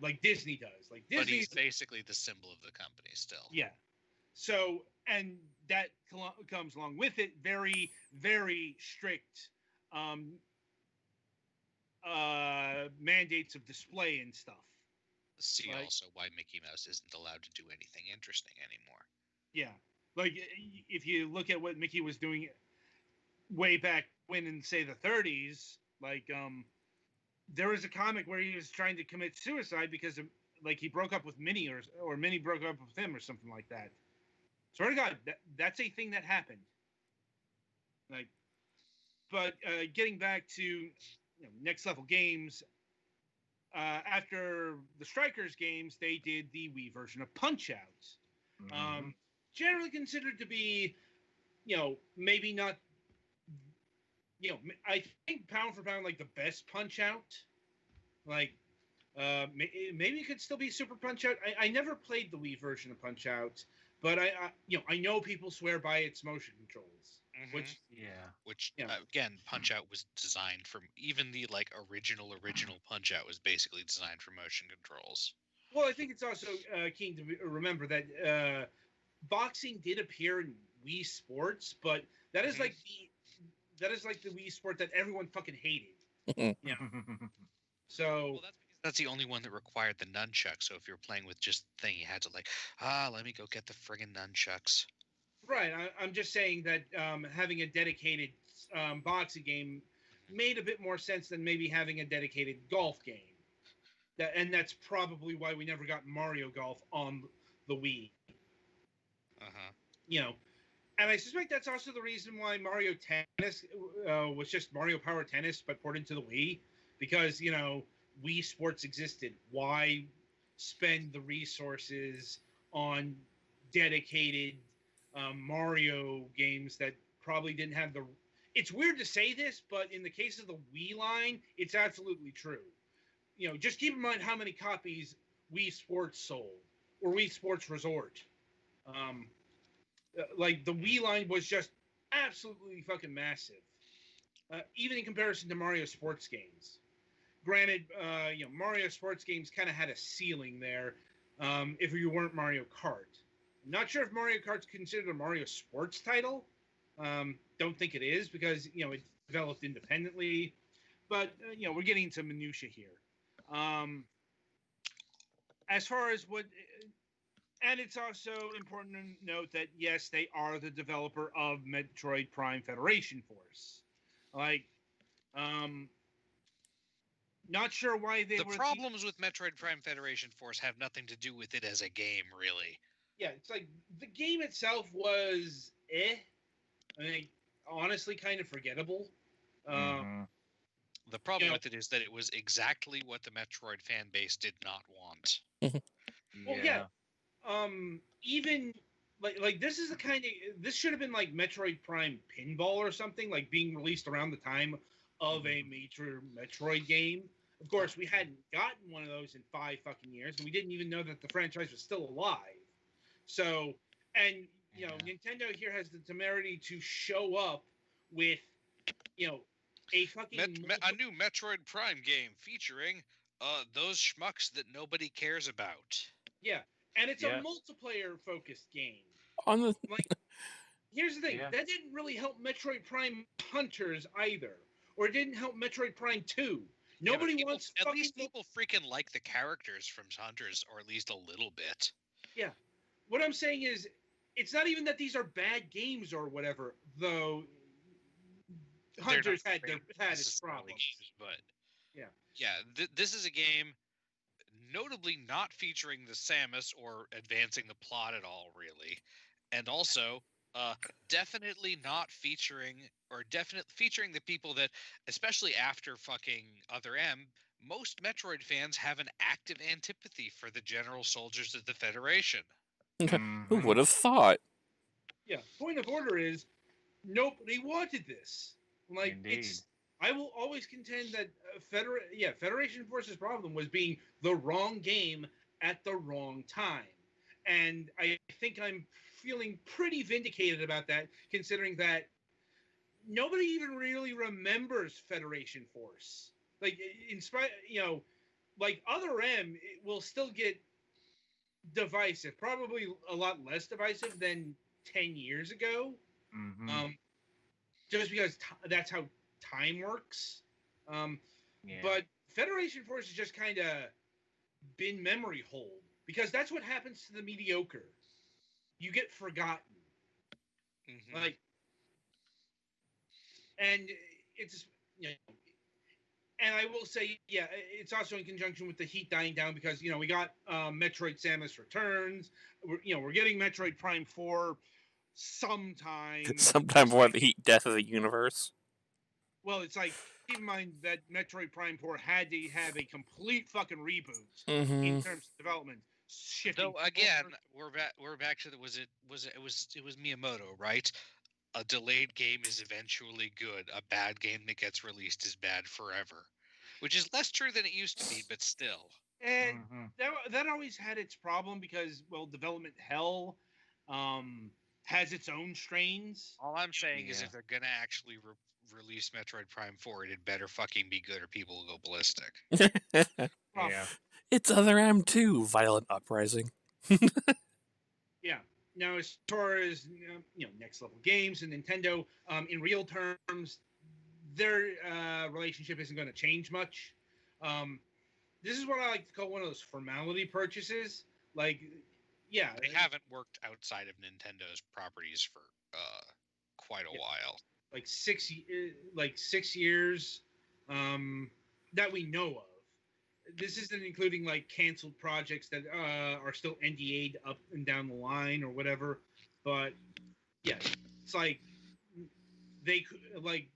[SPEAKER 2] Like Disney does. Like Disney,
[SPEAKER 1] but he's basically the symbol of the company still.
[SPEAKER 2] Yeah. So, and that comes along with it very, very strict mandates of display and stuff.
[SPEAKER 1] See also why Mickey Mouse isn't allowed to do anything interesting anymore.
[SPEAKER 2] Yeah. Like, if you look at what Mickey was doing way back when in, say, the 30s, there was a comic where he was trying to commit suicide because he broke up with Minnie or Minnie broke up with him or something like that. Swear to God, that's a thing that happened. But getting back to Next Level Games, after the Strikers games, they did the Wii version of Punch-Out.
[SPEAKER 6] Mm-hmm.
[SPEAKER 2] Generally considered to be, maybe not. I think pound for pound, the best Punch-Out. Maybe it could still be Super Punch-Out. I never played the Wii version of Punch-Out, but I know people swear by its motion controls.
[SPEAKER 1] Mm-hmm.
[SPEAKER 2] Which
[SPEAKER 1] again, Punch-Out was designed for even the original Punch-Out was basically designed for motion controls.
[SPEAKER 2] Well, I think it's also keen to remember that boxing did appear in Wii Sports, but that is like the Wii Sport that everyone fucking hated. Yeah. So.
[SPEAKER 1] Well, that's because that's the only one that required the nunchuck. So if you're playing with just the thing, you had to let me go get the friggin' nunchucks.
[SPEAKER 2] Right. I'm just saying that having a dedicated boxing game made a bit more sense than maybe having a dedicated golf game. And that's probably why we never got Mario Golf on the Wii. And I suspect that's also the reason why Mario Tennis was just Mario Power Tennis, but ported to the Wii. Because, Wii Sports existed. Why spend the resources on dedicated Mario games that probably didn't have the... It's weird to say this, but in the case of the Wii line, it's absolutely true. Just keep in mind how many copies Wii Sports sold, or Wii Sports Resort. The Wii line was just absolutely fucking massive, even in comparison to Mario sports games. Granted, Mario sports games kind of had a ceiling there if you weren't Mario Kart. I'm not sure if Mario Kart's considered a Mario sports title, Don't think it is because it's developed independently, but we're getting into minutia here. As far as what, and it's also important to note that yes, they are the developer of Metroid Prime Federation Force. Like, not sure why they were.
[SPEAKER 1] The problems with Metroid Prime Federation Force have nothing to do with it as a game, really.
[SPEAKER 2] Yeah, it's like the game itself was I mean, honestly, kind of forgettable.
[SPEAKER 1] The problem with it is that it was exactly what the Metroid fan base did not want.
[SPEAKER 2] Well, yeah. Even like this is the kind of this should have been like Metroid Prime Pinball or something, like being released around the time of a major Metroid game. Of course, we hadn't gotten one of those in 5 fucking years, and we didn't even know that the franchise was still alive. So, and Nintendo here has the temerity to show up with, a fucking
[SPEAKER 1] a new Metroid Prime game featuring those schmucks that nobody cares about.
[SPEAKER 2] Yeah, and it's a multiplayer-focused game.
[SPEAKER 4] On the
[SPEAKER 2] here's the thing, that didn't really help Metroid Prime Hunters either, or it didn't help Metroid Prime 2. Nobody wants.
[SPEAKER 1] At least people freaking like the characters from Hunters, or at least a little bit.
[SPEAKER 2] Yeah, what I'm saying is, it's not even that these are bad games or whatever, though. Hunters had its problems, games,
[SPEAKER 1] but this is a game notably not featuring the Samus or advancing the plot at all, really, and also definitely not featuring the people that, especially after fucking Other M, most Metroid fans have an active antipathy for the general soldiers of the Federation.
[SPEAKER 4] Who would have thought?
[SPEAKER 2] Yeah, point of order is nobody wanted this. Like, I will always contend that Federation Force's problem was being the wrong game at the wrong time. And I think I'm feeling pretty vindicated about that, considering that nobody even really remembers Federation Force. Like, in spite, like Other M, it will still get divisive, probably a lot less divisive than 10 years ago. Just because that's how time works. But Federation Force has just kind of been memory hold, because that's what happens to the mediocre. You get forgotten. Like, and it's, and I will say, it's also in conjunction with the heat dying down, because, we got Metroid Samus Returns. We're getting Metroid Prime 4 sometime
[SPEAKER 4] before the heat death of the universe.
[SPEAKER 2] Well, it's like, keep in mind that Metroid Prime 4 had to have a complete fucking reboot in terms of development.
[SPEAKER 1] Though again, we're back to it was Miyamoto, right? A delayed game is eventually good. A bad game that gets released is bad forever, which is less true than it used to be, but still.
[SPEAKER 2] And that always had its problem, because, well, development hell has its own strains.
[SPEAKER 1] All I'm saying is, if they're gonna actually release Metroid Prime 4, it better fucking be good, or people will go ballistic.
[SPEAKER 4] It's Other M too. Violent uprising.
[SPEAKER 2] Now, as far as next level games and Nintendo, in real terms, their relationship isn't going to change much. This is what I like to call one of those formality purchases. Like,
[SPEAKER 1] they haven't worked outside of Nintendo's properties for quite a while.
[SPEAKER 2] Like 6 years that we know of. This isn't including like canceled projects that are still NDA'd up and down the line or whatever. But it's like they like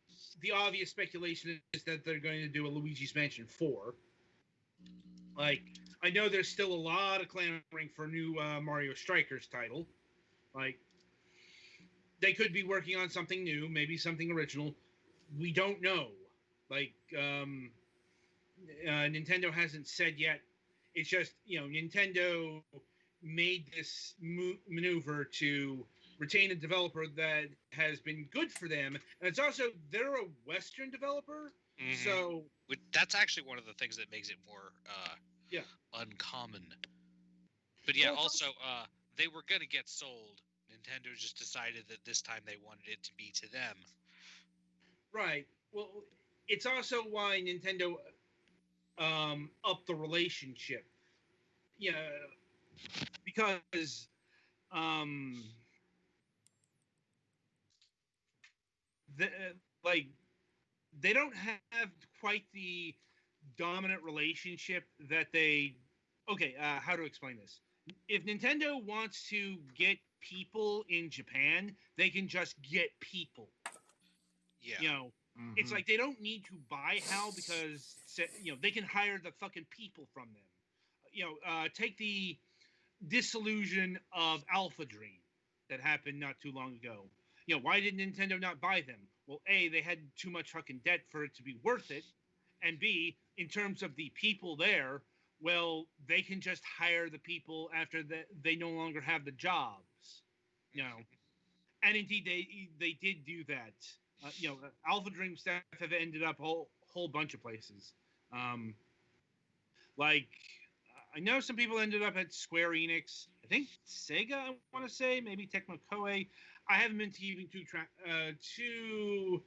[SPEAKER 2] the obvious speculation is that they're going to do a Luigi's Mansion 4. Like, I know there's still a lot of clamoring for new Mario Strikers title. Like, they could be working on something new, maybe something original. We don't know. Like, Nintendo hasn't said yet. It's just, Nintendo made this maneuver to retain a developer that has been good for them. And it's also, they're a Western developer. So
[SPEAKER 1] that's actually one of the things that makes it more uncommon. But also, they were going to get sold. Nintendo just decided that this time they wanted it to be to them.
[SPEAKER 2] Right. Well, it's also why Nintendo upped the relationship. Yeah, because um, the, like they don't have quite the dominant relationship that they. Okay, how to explain this? If Nintendo wants to get people in Japan, they can just get people.
[SPEAKER 1] Yeah.
[SPEAKER 2] You know, it's like they don't need to buy HAL because they can hire the fucking people from them. Take the disillusion of Alpha Dream that happened not too long ago. Why did Nintendo not buy them? Well, A, they had too much fucking debt for it to be worth it, and B, in terms of the people there, well, they can just hire the people after they no longer have the jobs. And indeed they did do that. Alpha Dream staff have ended up a whole bunch of places. Like I know some people ended up at Square Enix. I think Sega. I want to say maybe Tecmo Koei. I haven't been keeping too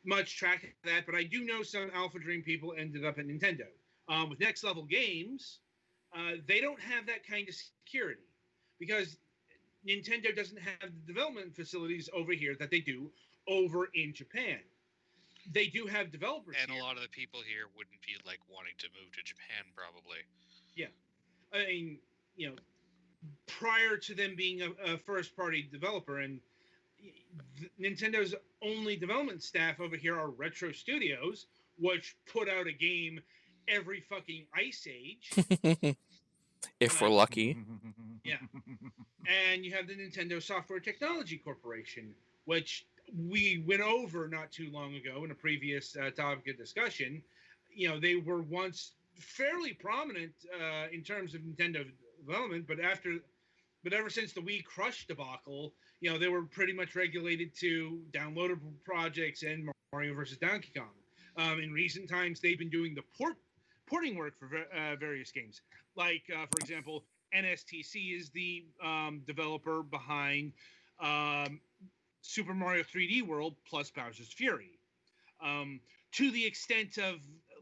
[SPEAKER 2] much track of that, but I do know some Alpha Dream people ended up at Nintendo. With Next Level Games, they don't have that kind of security because Nintendo doesn't have the development facilities over here that they do over in Japan. They do have developers
[SPEAKER 1] and
[SPEAKER 2] here.
[SPEAKER 1] A lot of the people here wouldn't be like wanting to move to Japan, probably.
[SPEAKER 2] Yeah. I mean, prior to them being a first-party developer, and Nintendo's only development staff over here are Retro Studios, which put out a game every fucking Ice Age.
[SPEAKER 4] If we're lucky.
[SPEAKER 2] Yeah. And you have the Nintendo Software Technology Corporation, which we went over not too long ago in a previous topic of discussion. They were once fairly prominent in terms of Nintendo development, but ever since the Wii Crush debacle, they were pretty much regulated to downloadable projects and Mario vs. Donkey Kong. In recent times, they've been doing the porting work for various games. Like, for example, NSTC is the developer behind Super Mario 3D World plus Bowser's Fury. To the extent of,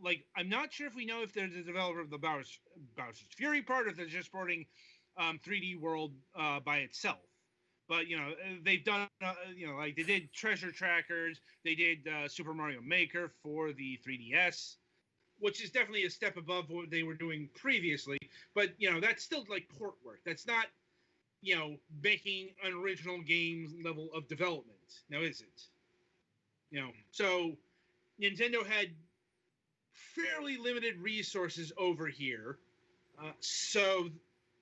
[SPEAKER 2] like, I'm not sure if we know if they're the developer of the Bowser's Fury part or if they're just porting 3D World by itself. But, they've done, like they did Treasure Trackers, they did Super Mario Maker for the 3DS, which is definitely a step above what they were doing previously. But, that's still like port work. That's not, making an original game level of development. Now, is it? So Nintendo had fairly limited resources over here. So,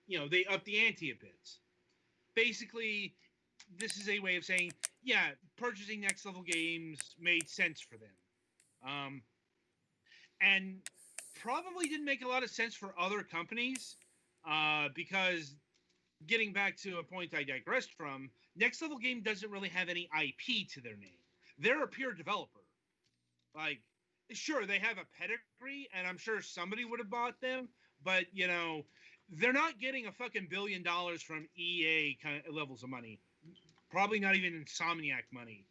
[SPEAKER 2] they upped the ante a bit. Basically, this is a way of saying, yeah, purchasing Next Level Games made sense for them. And probably didn't make a lot of sense for other companies because getting back to a point I digressed from, Next Level Game doesn't really have any IP to their name. They're a pure developer. Like, sure, they have a pedigree, and I'm sure somebody would have bought them, but, they're not getting a fucking $1 billion from EA kind of levels of money. Probably not even Insomniac money.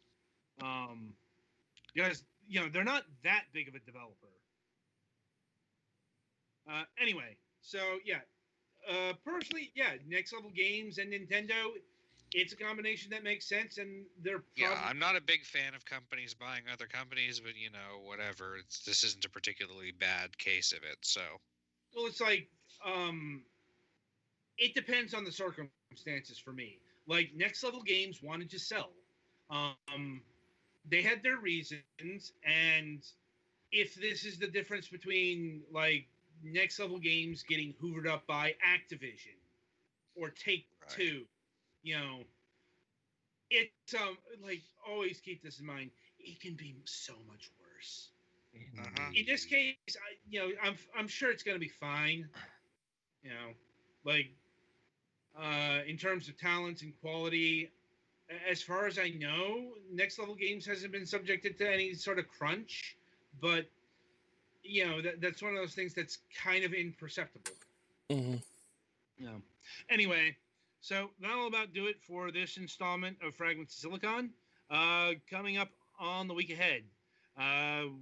[SPEAKER 2] Because, they're not that big of a developer. Anyway, so, yeah. Personally, yeah, Next Level Games and Nintendo, it's a combination that makes sense, and they're
[SPEAKER 1] Yeah, I'm not a big fan of companies buying other companies, but, whatever. This isn't a particularly bad case of it, so...
[SPEAKER 2] Well, it's like, it depends on the circumstances for me. Like, Next Level Games wanted to sell. They had their reasons, and if this is the difference between, like, Next Level Games getting hoovered up by Activision or Take-Two, it's, like, always keep this in mind, it can be so much worse. In this case, I'm sure it's going to be fine. Like, in terms of talent and quality, as far as I know, Next Level Games hasn't been subjected to any sort of crunch, but that's one of those things that's kind of imperceptible.
[SPEAKER 4] Mm-hmm.
[SPEAKER 2] Anyway, So that'll about do it for this installment of Fragments of Silicon. Coming up on the week ahead,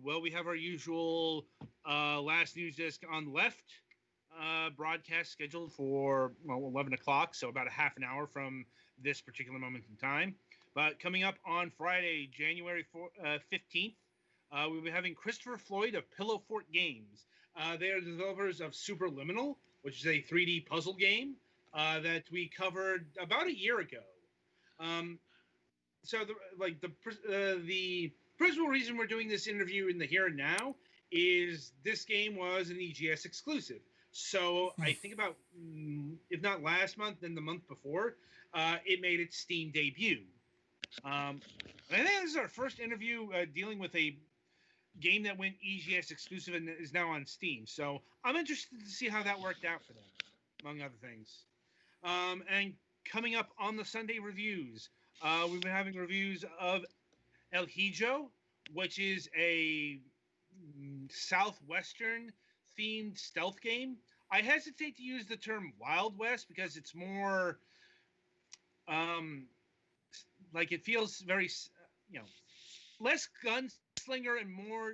[SPEAKER 2] well, we have our usual last news disc on the left broadcast scheduled for 11 o'clock, so about a half an hour from this particular moment in time. But coming up on Friday, January 15th, we'll be having Christopher Floyd of Pillow Fort Games. They are the developers of Superliminal, which is a 3D puzzle game that we covered about a year ago. So the principal reason we're doing this interview in the here and now is this game was an EGS exclusive. So I think about, if not last month, then the month before, it made its Steam debut. I think this is our first interview dealing with a game that went EGS exclusive and is now on Steam. So I'm interested to see how that worked out for them, among other things. And coming up on the Sunday reviews, we've been having reviews of El Hijo, which is a southwestern themed stealth game. I hesitate to use the term Wild West because it's more like it feels very, less gunslinger and more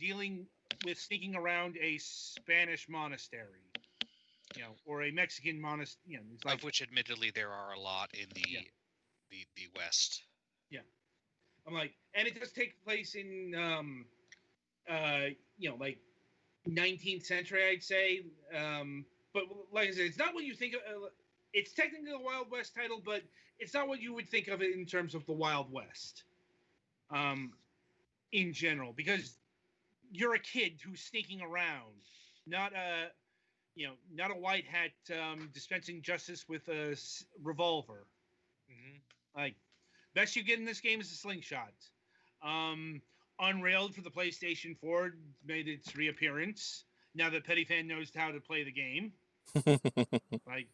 [SPEAKER 2] dealing with sneaking around a Spanish monastery, or a Mexican monastery.
[SPEAKER 1] Of which, admittedly, there are a lot in the West.
[SPEAKER 2] Yeah, I'm like, and it does take place in like 19th century, I'd say. But like I said, it's not what you think of. It's technically a Wild West title, but it's not what you would think of it in terms of the Wild West. In general, because you're a kid who's sneaking around, not a white hat dispensing justice with a revolver.
[SPEAKER 1] Mm-hmm.
[SPEAKER 2] Like, best you get in this game is a slingshot. Unrailed for the PlayStation 4 made its reappearance now that Petty Fan knows how to play the game. Like,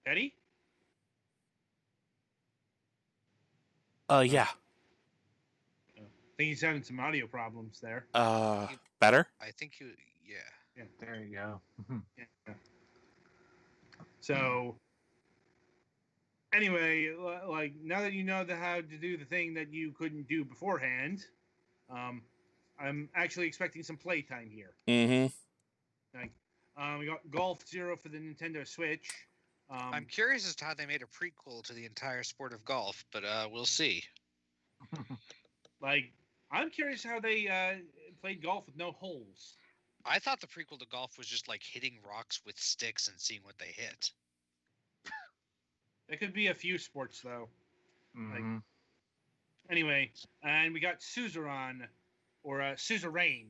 [SPEAKER 2] Petty?
[SPEAKER 4] Yeah.
[SPEAKER 2] I think he's having some audio problems there.
[SPEAKER 4] Better?
[SPEAKER 1] I think you,
[SPEAKER 6] Yeah, there you go.
[SPEAKER 2] Yeah. So, anyway, like, now that you know how to do the thing that you couldn't do beforehand, I'm actually expecting some playtime here.
[SPEAKER 4] Mm-hmm.
[SPEAKER 2] Like, we got Golf 0 for the Nintendo Switch.
[SPEAKER 1] I'm curious as to how they made a prequel to the entire sport of golf, but we'll see.
[SPEAKER 2] Like, I'm curious how they played golf with no holes.
[SPEAKER 1] I thought the prequel to golf was just like hitting rocks with sticks and seeing what they hit.
[SPEAKER 2] There could be a few sports, though.
[SPEAKER 6] Mm-hmm.
[SPEAKER 2] Like, anyway, and we got Suzerain, or Suzerain.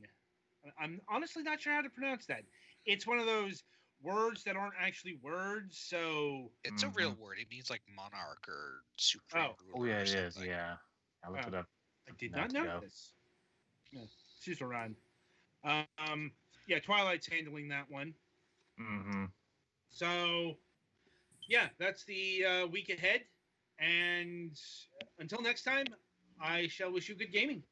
[SPEAKER 2] I'm honestly not sure how to pronounce that. It's one of those words that aren't actually words, so...
[SPEAKER 1] It's a real word. It means like monarch or supreme
[SPEAKER 6] Oh,
[SPEAKER 1] ruler
[SPEAKER 6] yeah,
[SPEAKER 1] or
[SPEAKER 6] it is,
[SPEAKER 1] something.
[SPEAKER 6] yeah. I looked it up.
[SPEAKER 2] I did not know this. Yeah, Suzerain. Yeah, Twilight's handling that one.
[SPEAKER 6] Mm-hmm.
[SPEAKER 2] So, yeah, that's the week ahead. And until next time, I shall wish you good gaming.